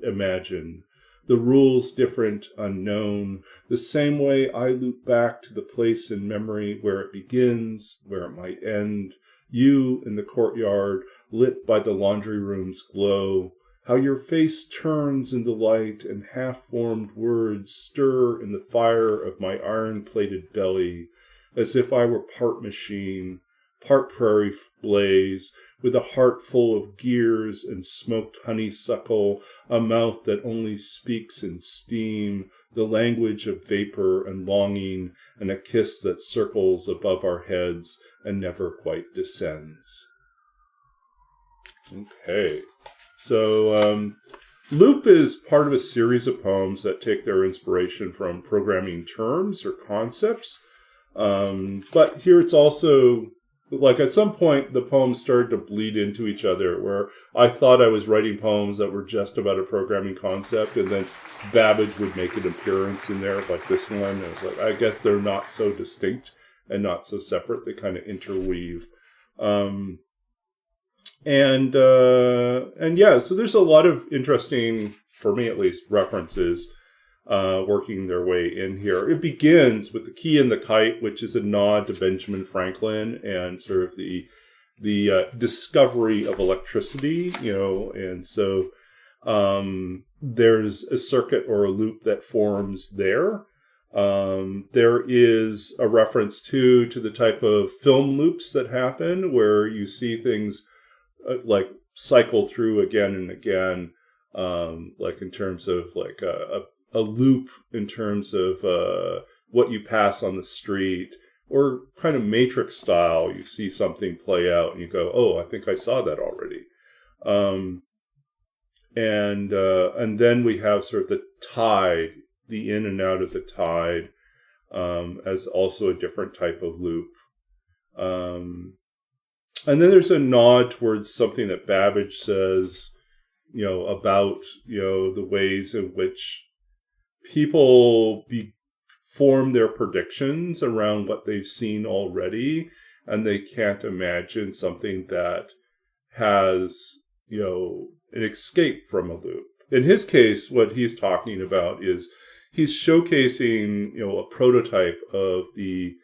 Speaker 1: imagined, the rules different, unknown, the same way I loop back to the place in memory where it begins, where it might end, you in the courtyard, lit by the laundry room's glow, how your face turns in the light and half-formed words stir in the fire of my iron-plated belly, as if I were part machine, part prairie blaze, with a heart full of gears and smoked honeysuckle, a mouth that only speaks in steam, the language of vapor and longing, and a kiss that circles above our heads and never quite descends. Okay. So, Loop is part of a series of poems that take their inspiration from programming terms or concepts. But here it's also, like at some point, the poems started to bleed into each other, where I thought I was writing poems that were just about a programming concept, and then Babbage would make an appearance in there, like this one. And it's like, I guess they're not so distinct and not so separate. They kind of interweave. And yeah, so there's a lot of interesting, for me at least, references working their way in here. It begins with the key and the kite, which is a nod to Benjamin Franklin and sort of the discovery of electricity, and so there's a circuit or a loop that forms there. There is a reference to the type of film loops that happen where you see things like cycle through again and again, like in terms of like a loop in terms of what you pass on the street, or kind of Matrix style. You see something play out and you go, oh, I think I saw that already. And then we have sort of the tide, the in and out of the tide, as also a different type of loop. And then there's a nod towards something that Babbage says, about, the ways in which people form their predictions around what they've seen already, and they can't imagine something that has, an escape from a loop. In his case, what he's talking about is he's showcasing, a prototype of the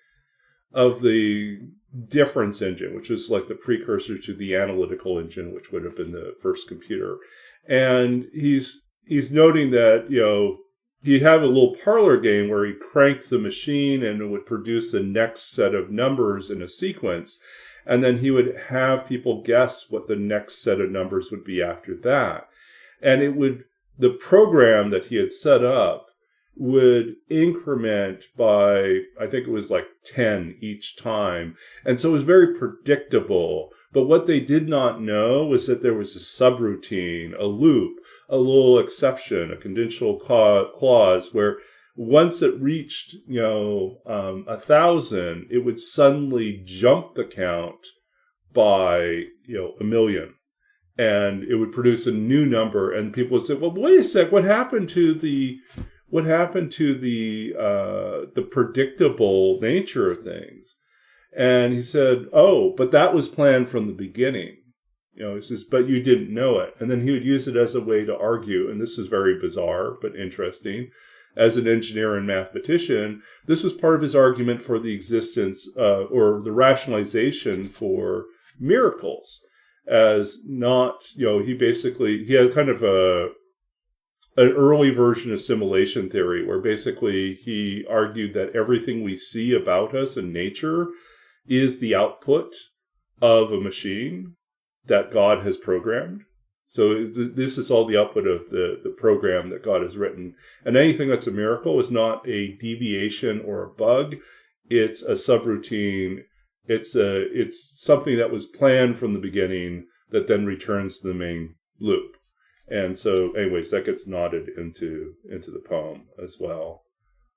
Speaker 1: difference engine, which is like the precursor to the analytical engine, which would have been the first computer. And he's noting that, he'd have a little parlor game where he cranked the machine and it would produce the next set of numbers in a sequence. And then he would have people guess what the next set of numbers would be after that. And the program that he had set up would increment by, I think it was like 10 each time. And so it was very predictable. But what they did not know was that there was a subroutine, a loop, a little exception, a conditional clause where once it reached, 1,000, it would suddenly jump the count by, 1,000,000. And it would produce a new number. And people would say, well, wait a sec, what happened to the predictable nature of things? And he said, oh, but that was planned from the beginning. He says, but you didn't know it. And then he would use it as a way to argue. And this is very bizarre, but interesting. As an engineer and mathematician, this was part of his argument for the existence or the rationalization for miracles, as not, he had kind of an early version of simulation theory where basically he argued that everything we see about us in nature is the output of a machine that God has programmed. So this is all the output of the program that God has written. And anything that's a miracle is not a deviation or a bug. It's a subroutine. It's something that was planned from the beginning that then returns to the main loop. And so, anyways, that gets nodded into the poem as well.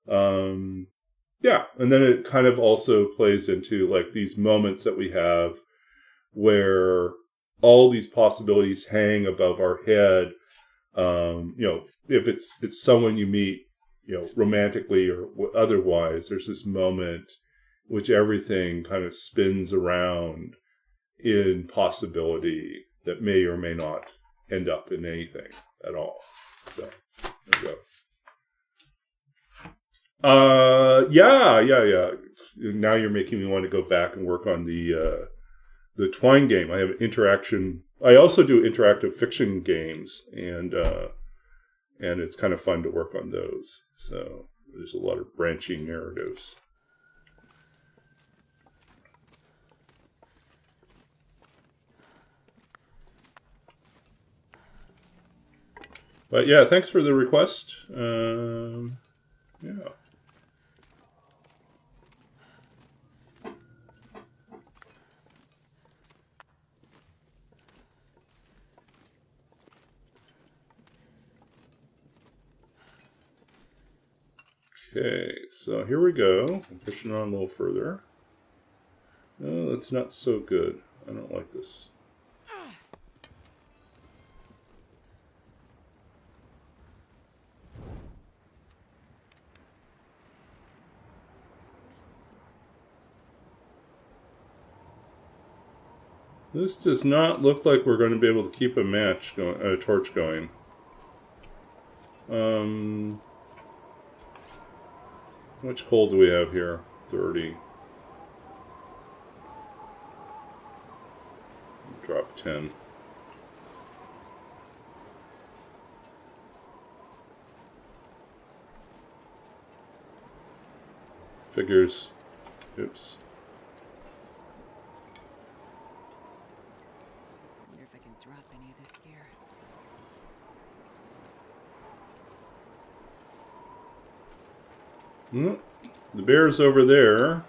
Speaker 1: Yeah, and then it kind of also plays into like these moments that we have where all these possibilities hang above our head, You know, if it's someone you meet, you know, romantically or otherwise, there's this moment which everything kind of spins around in possibility that may or may not end up in anything at all. So there you go. Yeah. Now you're making me want to go back and work on the Twine game. I have interaction. I also do interactive fiction games, and it's kind of fun to work on those. So there's a lot of branching narratives. But yeah, thanks for the request. Yeah. Okay, so here we go. I'm pushing on a little further. Oh, that's not so good. I don't like this. This does not look like we're going to be able to keep a torch going. How much coal do we have here? 30. Drop 10. Figures. Oops.
Speaker 2: I wonder if I can drop any of this gear.
Speaker 1: The bear's over there.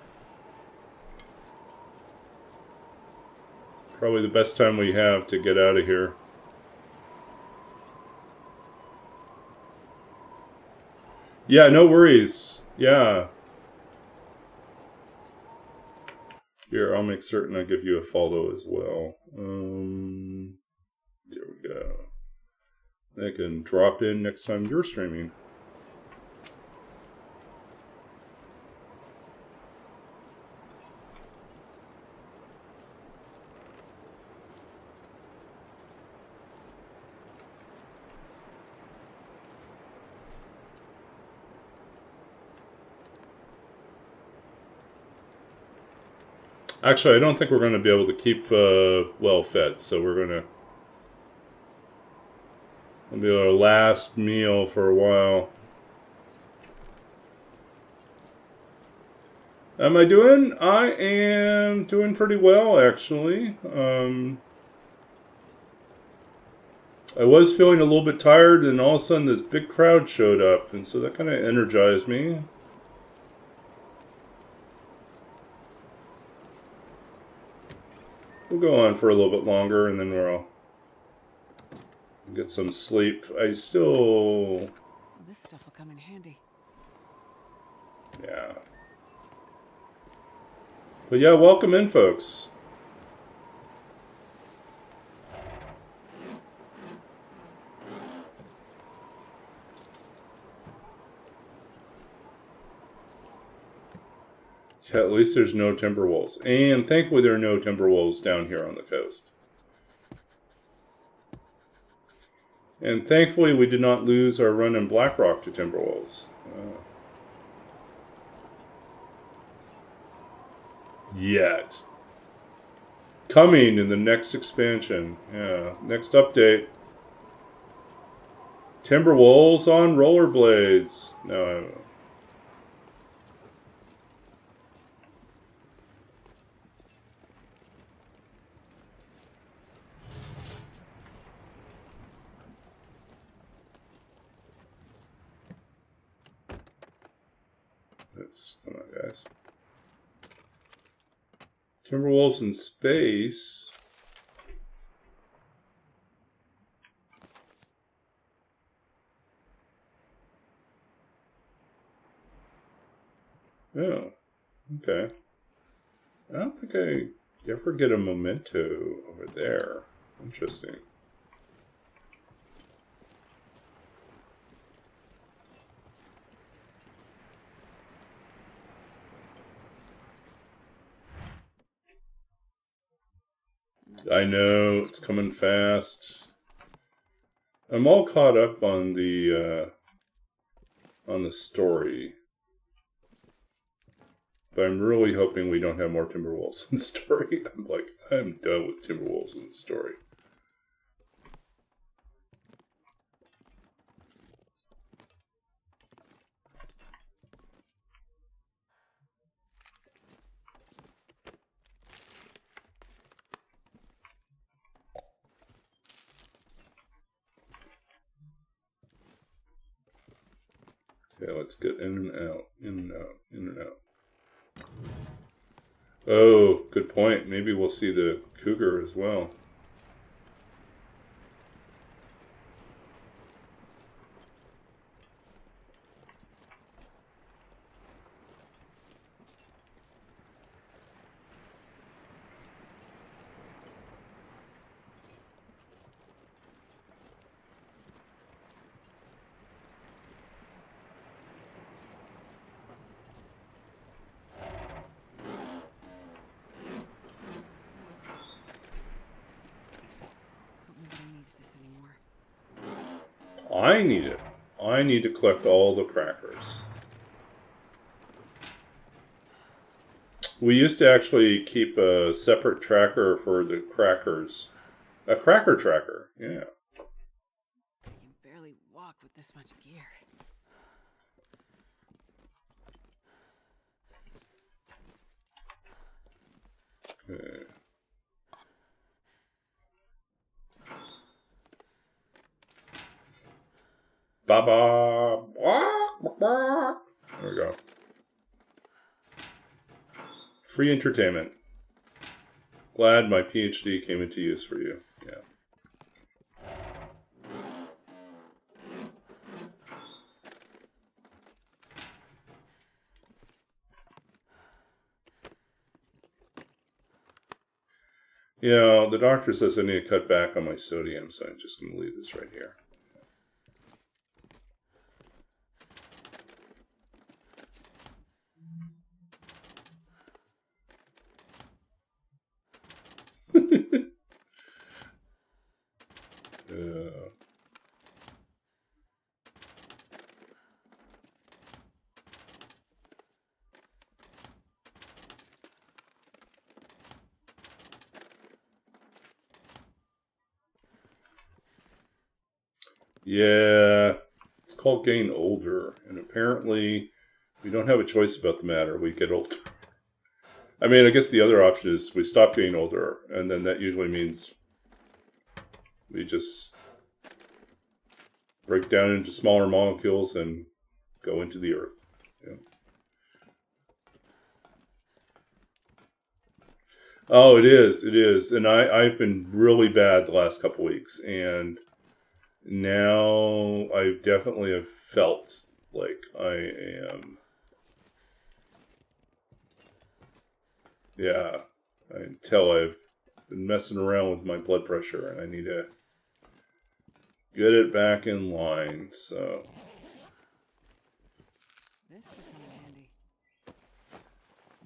Speaker 1: Probably the best time we have to get out of here. Yeah, no worries. Yeah. Here, I'll make certain I give you a follow as well. There we go. I can drop in next time you're streaming. Actually, I don't think we're going to be able to keep well fed, so we're going to... It'll be our last meal for a while. Am I doing? I am doing pretty well, actually. I was feeling a little bit tired, and all of a sudden this big crowd showed up, and so that kind of energized me. We'll go on for a little bit longer, and then we'll get some sleep.
Speaker 2: Well, this stuff will come in handy.
Speaker 1: Yeah. But yeah, welcome in, folks. Yeah, at least there's no timber wolves. And thankfully there are no timber wolves down here on the coast. And thankfully we did not lose our run in Blackrock to timber wolves. Yet. Coming in the next expansion. Yeah, next update. Timber wolves on rollerblades. No, I don't know. Oops, come on, guys. Timberwolves in space. Oh, okay. I don't think I ever get a memento over there. Interesting. I know, it's coming fast. I'm all caught up on the story. But I'm really hoping we don't have more Timberwolves in the story. I'm done with Timberwolves in the story. Okay, let's get in and out, in and out, in and out. Oh, good point. Maybe we'll see the cougar as well.
Speaker 2: Hope nobody needs this anymore.
Speaker 1: I need it. I need to collect all the crackers. We used to actually keep a separate tracker for the crackers. A cracker tracker, yeah.
Speaker 2: I can barely walk with this much gear.
Speaker 1: Okay. Ba-ba. There we go. Free entertainment. Glad my PhD came into use for you. Yeah. Yeah, the doctor says I need to cut back on my sodium, so I'm just going to leave this right here. Yeah, it's called getting older, and apparently we don't have a choice about the matter. We get older. I mean, I guess the other option is we stop getting older, and then that usually means we just break down into smaller molecules and go into the earth. Yeah. Oh, it is. And I've been really bad the last couple weeks, and now I definitely have felt like I am. Yeah, I can tell I've been messing around with my blood pressure, and I need to get it back in line. So
Speaker 2: This will come in handy.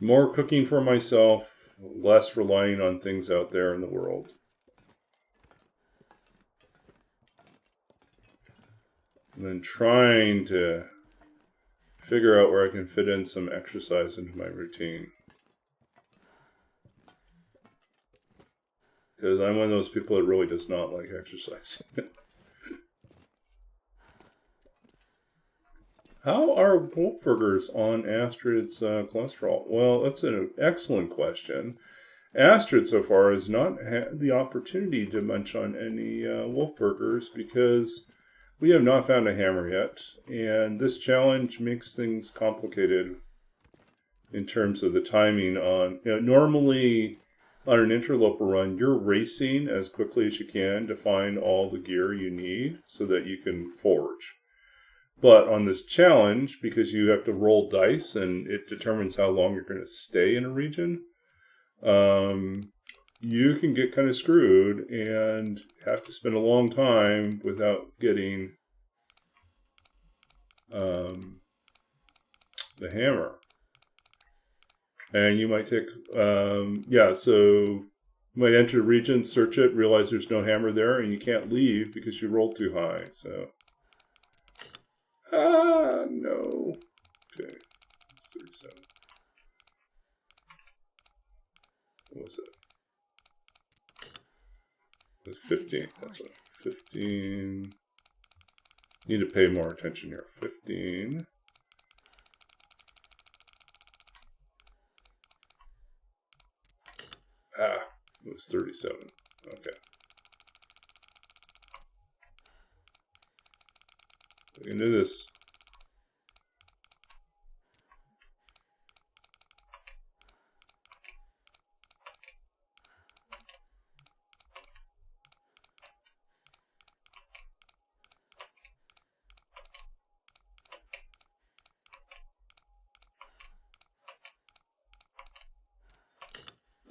Speaker 1: more cooking for myself, less relying on things out there in the world. And then trying to figure out where I can fit in some exercise into my routine. Because I'm one of those people that really does not like exercising. How are wolf burgers on Astrid's cholesterol? Well, that's an excellent question. Astrid so far has not had the opportunity to munch on any wolf burgers because we have not found a hammer yet. And this challenge makes things complicated in terms of the timing on... normally on an interloper run, you're racing as quickly as you can to find all the gear you need so that you can forge. But on this challenge, because you have to roll dice and it determines how long you're going to stay in a region, you can get kind of screwed and have to spend a long time without getting the hammer. And you might take, so You might enter the region, search it, realize there's no hammer there, and you can't leave because you rolled too high. So, no. Okay, it's 37. What was it? It was 15. That's what. 15. Need to pay more attention here. 15. It was 37. Okay. We can do this.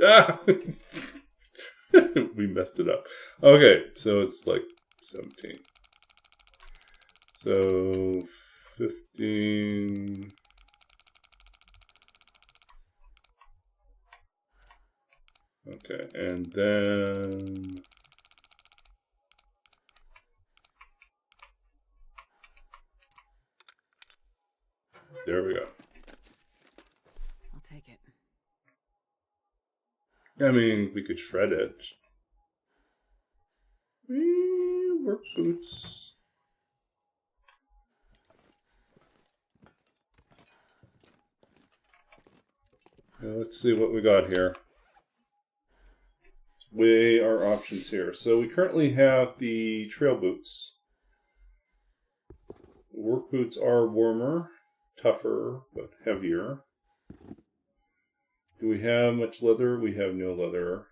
Speaker 1: Ah! We messed it up. Okay, so it's like 17. So 15. Okay, and then there we go.
Speaker 2: I'll take it.
Speaker 1: I mean, we could shred it. Work boots. Now let's see what we got here. Let's weigh our options here. So we currently have the trail boots. Work boots are warmer, tougher, but heavier. Do we have much leather? We have no leather.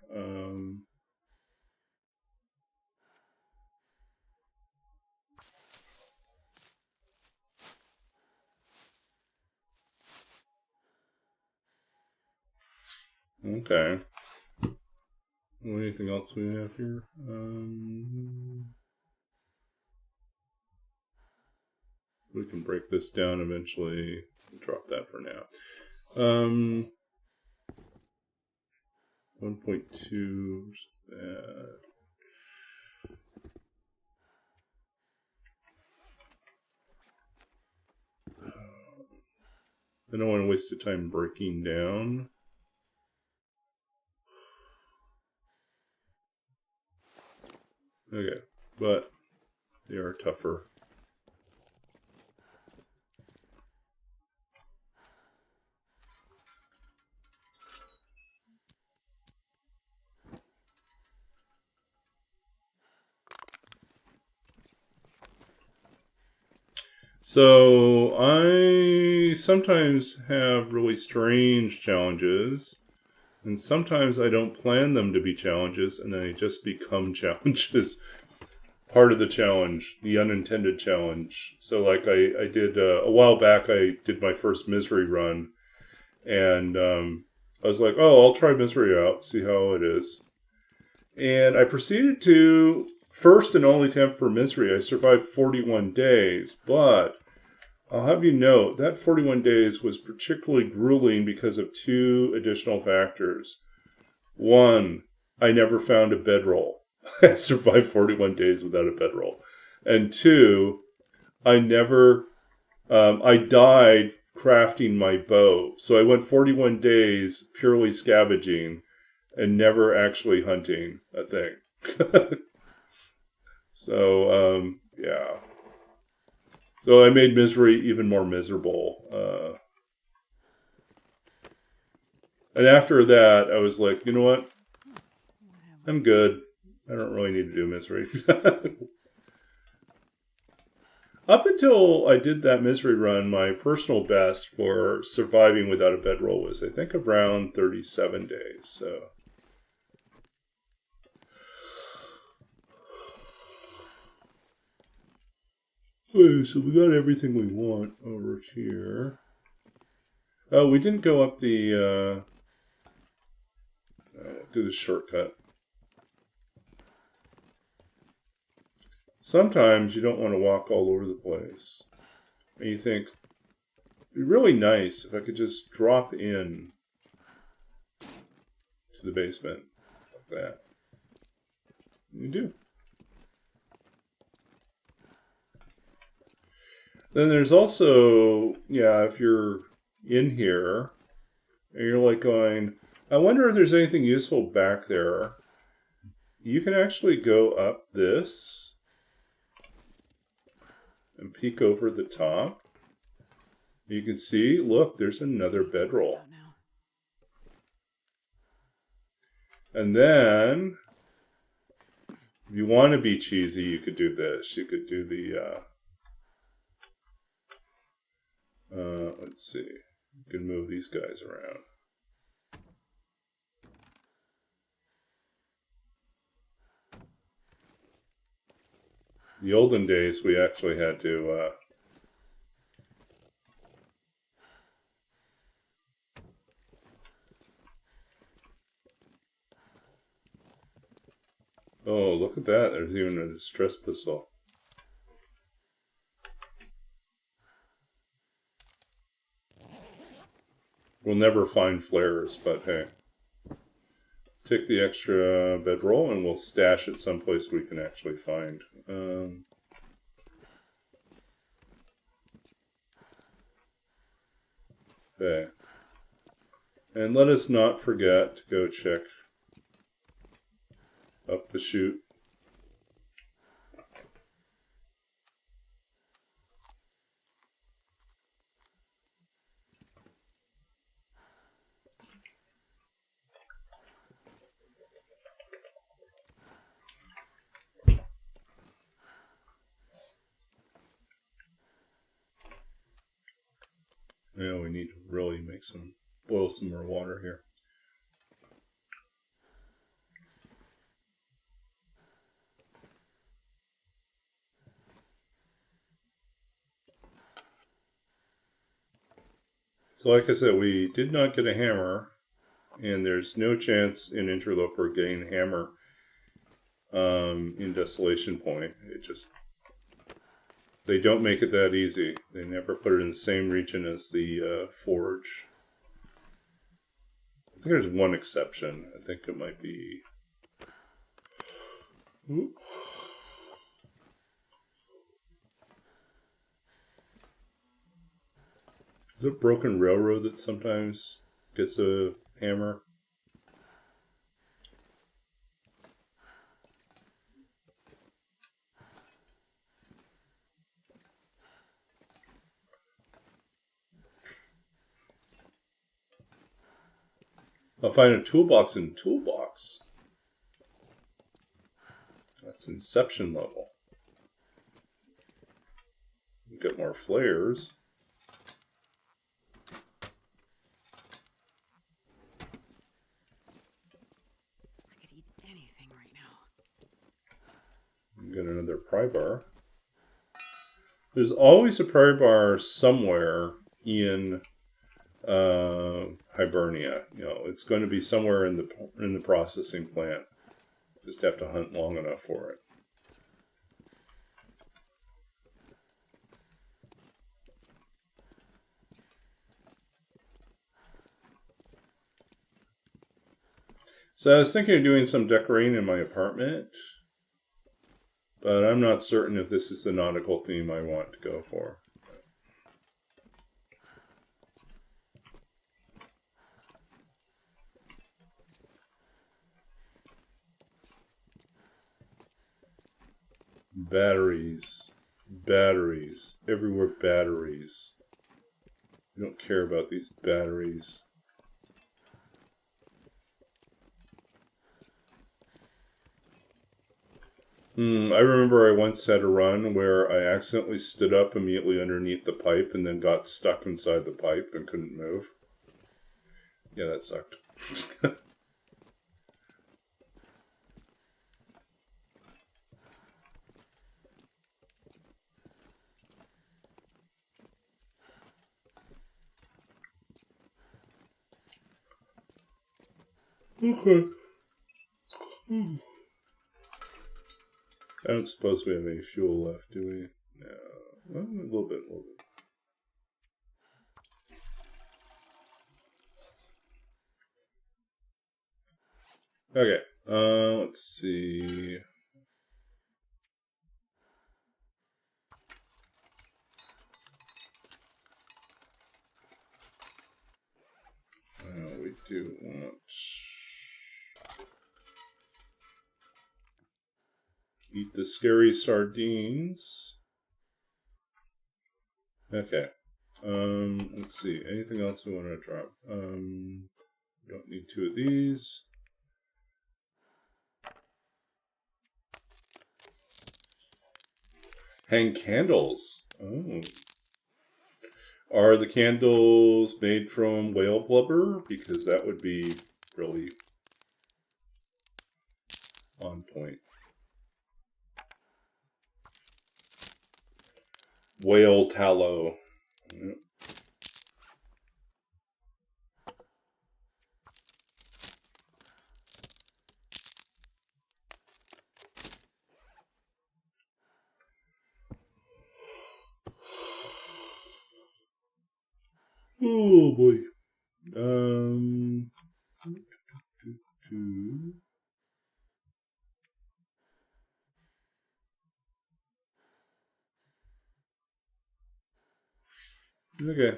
Speaker 1: Okay. Anything else we have here? We can break this down eventually. Drop that for now. 1.2. I don't want to waste the time breaking down. Okay, but they are tougher. So I sometimes have really strange challenges, and sometimes I don't plan them to be challenges, and they just become challenges. Part of the challenge, the unintended challenge. So like I did a while back, I did my first misery run, and I was like, oh, I'll try misery out, see how it is. And I proceeded to first and only attempt for misery. I survived 41 days, but I'll have you note that 41 days was particularly grueling because of two additional factors. One, I never found a bedroll. I survived 41 days without a bedroll. And two, I died crafting my bow. So I went 41 days purely scavenging and never actually hunting a thing. So, yeah. So I made misery even more miserable. And after that, I was like, you know what? I'm good. I don't really need to do misery. Up until I did that misery run, my personal best for surviving without a bedroll was, I think, around 37 days. So. Okay, so we got everything we want over here. Oh, we didn't go up the, do the shortcut. Sometimes you don't want to walk all over the place. And you think, it'd be really nice if I could just drop in to the basement. that. You do. Then there's also, yeah, if you're in here and you're like going, I wonder if there's anything useful back there. You can actually go up this and peek over the top. You can see, look, there's another bedroll. And then, if you want to be cheesy, you could do this. You could do the, let's see. You can move these guys around. The olden days, we actually had to, oh, look at that. There's even a distress pistol. We'll never find flares, but hey. Take the extra bedroll and we'll stash it someplace we can actually find. Okay. And let us not forget to go check up the chute. Yeah, we need to really boil some more water here. So like I said, we did not get a hammer, and there's no chance in Interloper getting a hammer in Desolation Point. They don't make it that easy. They never put it in the same region as the forge. I think there's one exception. I think it might be... Ooh. Is it Broken Railroad that sometimes gets a hammer? I'll find a toolbox in toolbox. That's Inception level. Get more flares.
Speaker 2: I could eat anything right now.
Speaker 1: Get another pry bar. There's always a pry bar somewhere in Hibernia. You know, it's going to be somewhere in the processing plant. Just have to hunt long enough for it. So I was thinking of doing some decorating in my apartment, but I'm not certain if this is the nautical theme I want to go for. Batteries. Batteries. Everywhere batteries. We don't care about these batteries. I remember I once had a run where I accidentally stood up immediately underneath the pipe and then got stuck inside the pipe and couldn't move. Yeah, that sucked. Okay. I don't suppose we have any fuel left, do we? No. Well, a little bit, Okay, Let's see. We do want eat the scary sardines. Okay. Let's see. Anything else we want to drop? Don't need 2 of these. Hang candles. Oh. Are the candles made from whale blubber? Because that would be really on point. Whale tallow. Yep. Oh boy. Okay.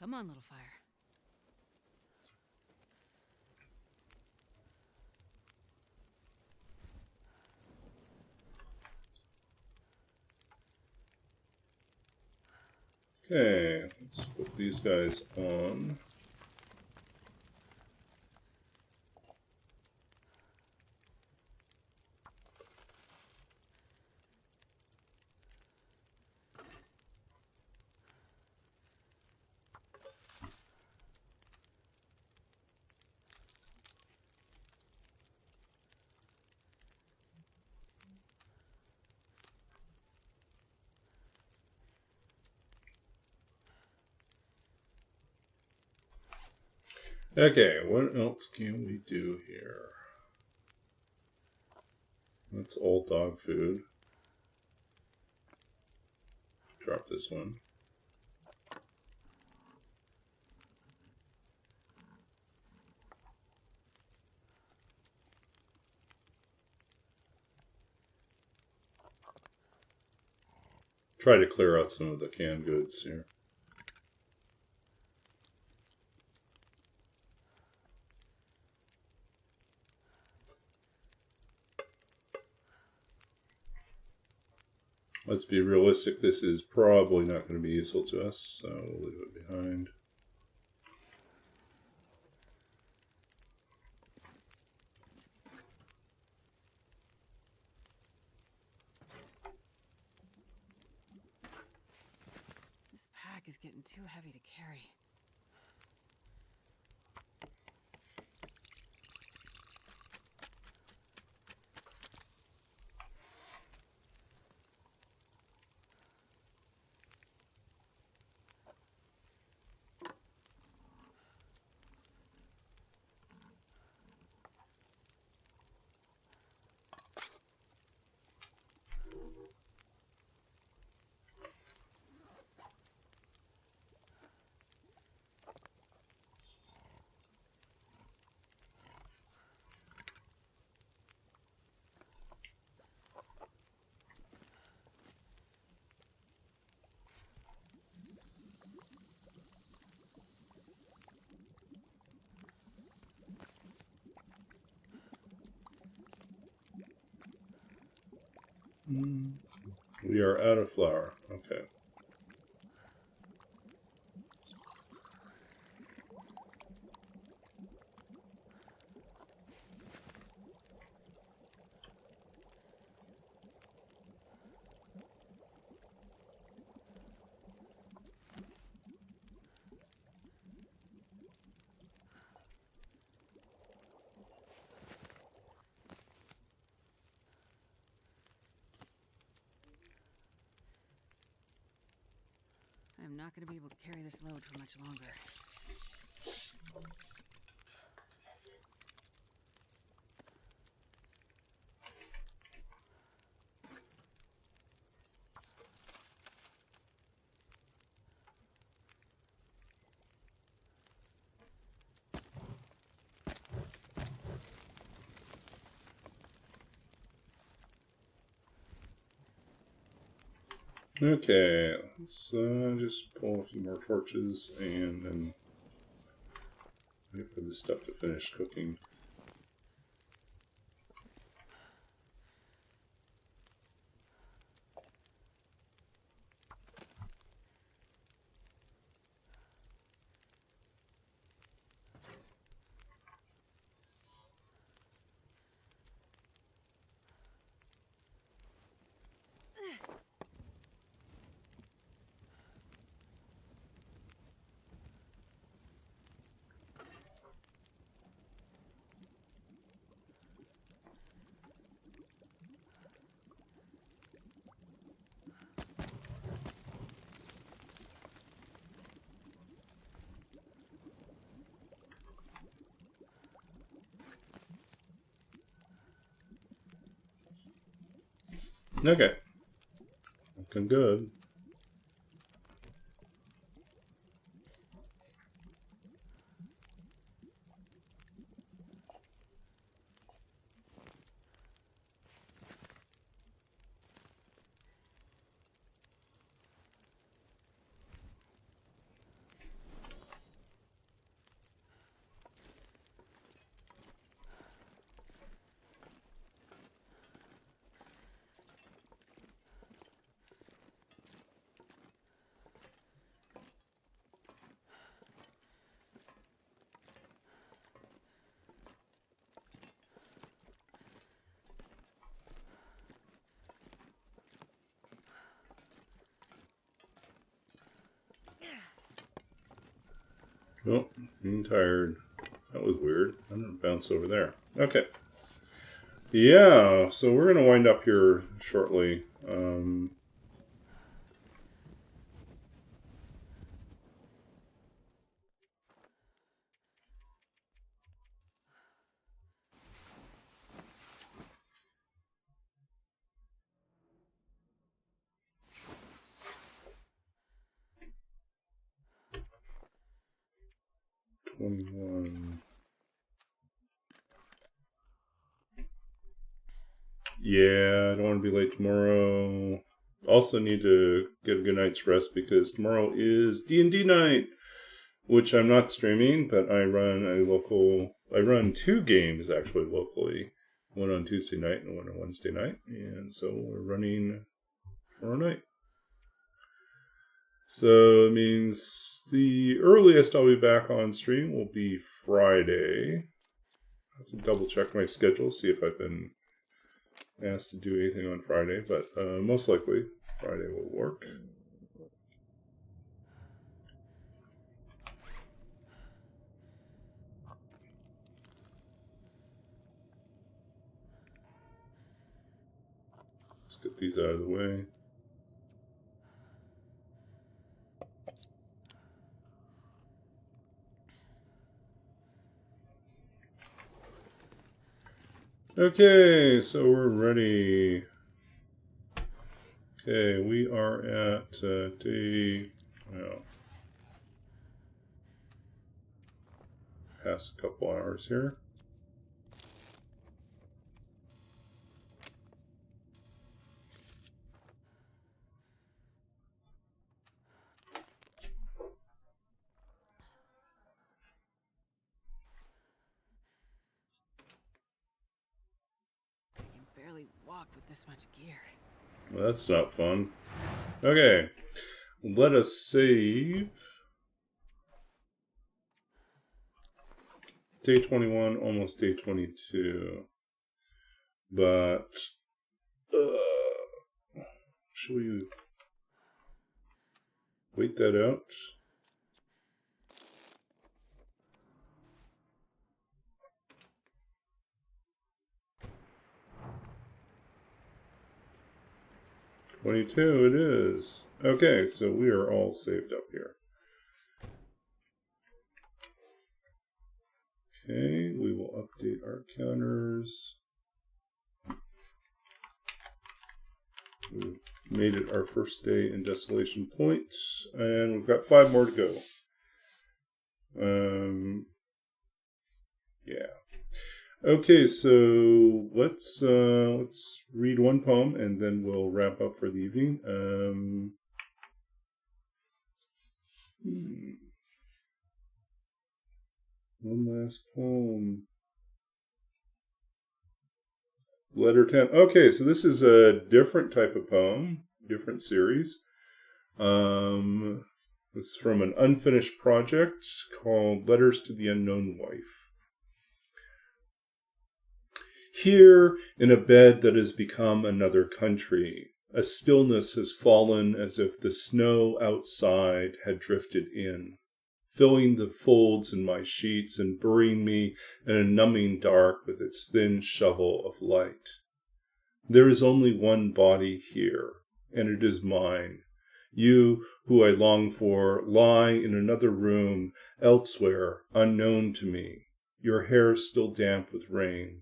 Speaker 2: Come on, little fire.
Speaker 1: Okay, let's put these guys on. Okay, what else can we do here? That's old dog food. Drop this one. Try to clear out some of the canned goods here. Let's be realistic, this is probably not going to be useful to us, so we'll leave it behind.
Speaker 2: This pack is getting too heavy to carry.
Speaker 1: We are out of flour. Okay.
Speaker 2: I'm not going to be able to carry this load for much longer.
Speaker 1: Okay, let's just pull a few more torches and then wait for this stuff to finish cooking. Okay, looking good. Oh, I'm tired. That was weird. I'm gonna bounce over there. Okay. Yeah, so we're gonna wind up here shortly. 21. Yeah, I don't want to be late tomorrow. Also need to get a good night's rest because tomorrow is D&D night, which I'm not streaming, but I run two games actually locally. One on Tuesday night and one on Wednesday night. And so we're running tomorrow night. So it means the earliest I'll be back on stream will be Friday. I have to double check my schedule, see if I've been asked to do anything on Friday, but most likely Friday will work. Let's get these out of the way. Okay, so we're ready. Okay, we are at day, well, past a couple hours here.
Speaker 2: I can barely walk with this much gear.
Speaker 1: Well, that's not fun. Okay, let us save. Day 21, almost day 22. But, should we wait that out? 22 it is. Okay, so we are all saved up here. Okay, we will update our counters. We've made it our first day in Desolation Point, and we've got 5 more to go. Yeah. Okay, so let's read one poem, and then we'll wrap up for the evening. One last poem. Letter 10. Okay, so this is a different type of poem, different series. It's from an unfinished project called Letters to the Unknown Wife. Here, in a bed that has become another country, a stillness has fallen as if the snow outside had drifted in, filling the folds in my sheets and burying me in a numbing dark with its thin shovel of light. There is only one body here, and it is mine. You, who I long for, lie in another room, elsewhere, unknown to me, your hair still damp with rain.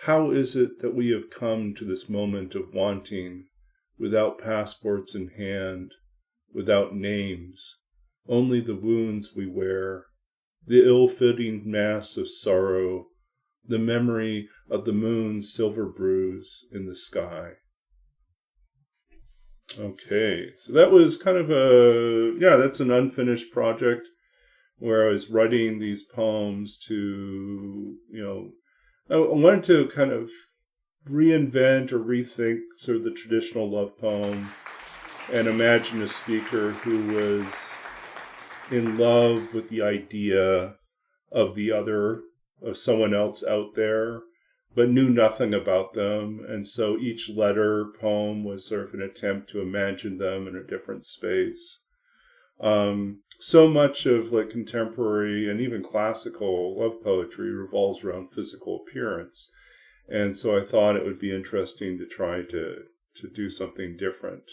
Speaker 1: How is it that we have come to this moment of wanting, without passports in hand, without names, only the wounds we wear, the ill-fitting mass of sorrow, the memory of the moon's silver bruise in the sky? Okay, so that was kind of that's an unfinished project where I was writing these poems to, I wanted to kind of reinvent or rethink sort of the traditional love poem and imagine a speaker who was in love with the idea of the other, of someone else out there, but knew nothing about them. And so each letter poem was sort of an attempt to imagine them in a different space. So much of like contemporary and even classical love poetry revolves around physical appearance. And so I thought it would be interesting to try to do something different.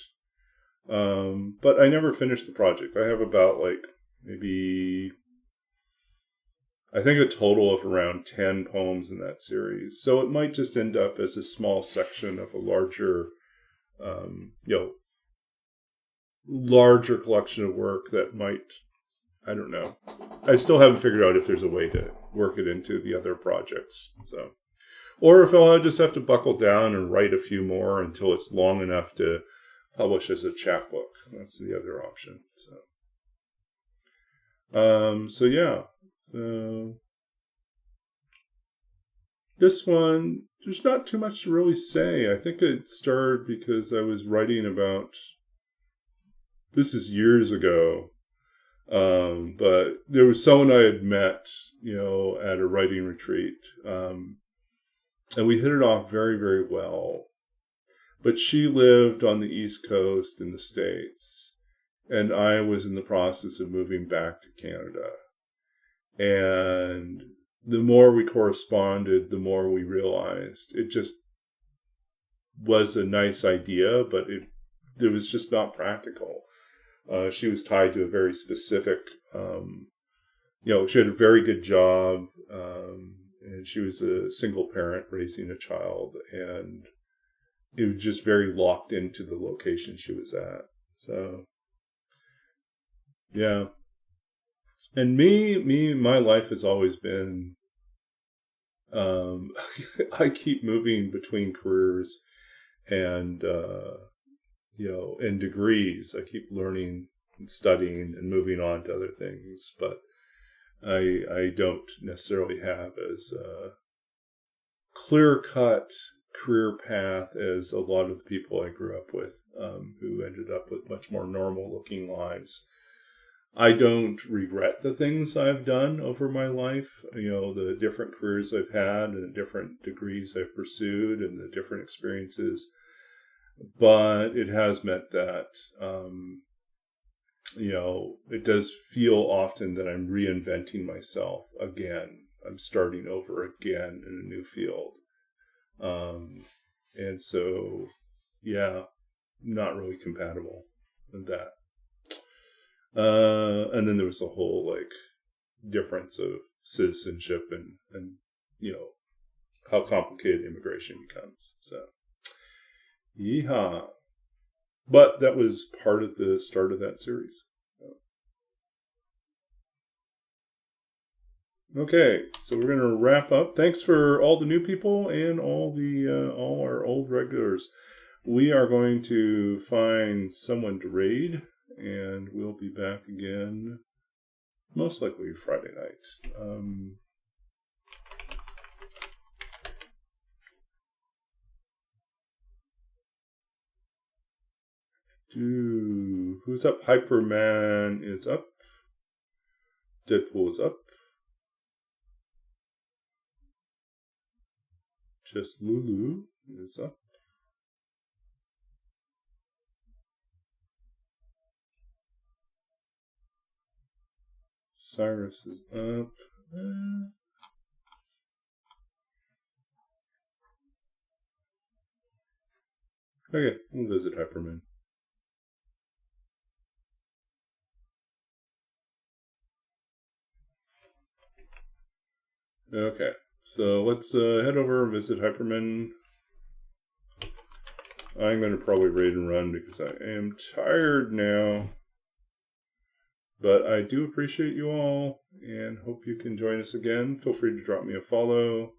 Speaker 1: But I never finished the project. I have about I think a total of around 10 poems in that series. So it might just end up as a small section of a larger collection of work that might, I don't know. I still haven't figured out if there's a way to work it into the other projects. So, or if I'll just have to buckle down and write a few more until it's long enough to publish as a chapbook. That's the other option. This one, there's not too much to really say. I think it started because I was writing about, this is years ago, but there was someone I had met, at a writing retreat, and we hit it off very, very well. But she lived on the East Coast in the States, and I was in the process of moving back to Canada. And the more we corresponded, the more we realized it just was a nice idea, but it was just not practical. She was tied to a very specific, she had a very good job, and she was a single parent raising a child, and it was just very locked into the location she was at. So, yeah. And my life has always been, I keep moving between careers and, and degrees. I keep learning and studying and moving on to other things, but I don't necessarily have as a clear-cut career path as a lot of the people I grew up with, who ended up with much more normal-looking lives. I don't regret the things I've done over my life, the different careers I've had and the different degrees I've pursued and the different experiences. But it has meant that, it does feel often that I'm reinventing myself again. I'm starting over again in a new field. And so, yeah, not really compatible with that. And then there was a whole like difference of citizenship and you know how complicated immigration becomes. So, yeehaw! But that was part of the start of that series. Okay, so we're gonna wrap up. Thanks for all the new people and all our old regulars. We are going to find someone to raid, and we'll be back again, most likely Friday night. Who's up? Hyperman is up. Deadpool is up. Just Lulu is up. Cyrus is up. Okay, we'll visit Hyperman. Okay, so let's head over and visit Hyperman. I'm going to probably raid and run because I am tired now. But I do appreciate you all and hope you can join us again. Feel free to drop me a follow.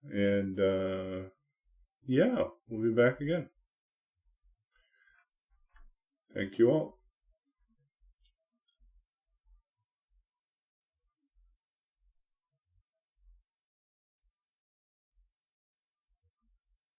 Speaker 1: And yeah, we'll be back again. Thank you all.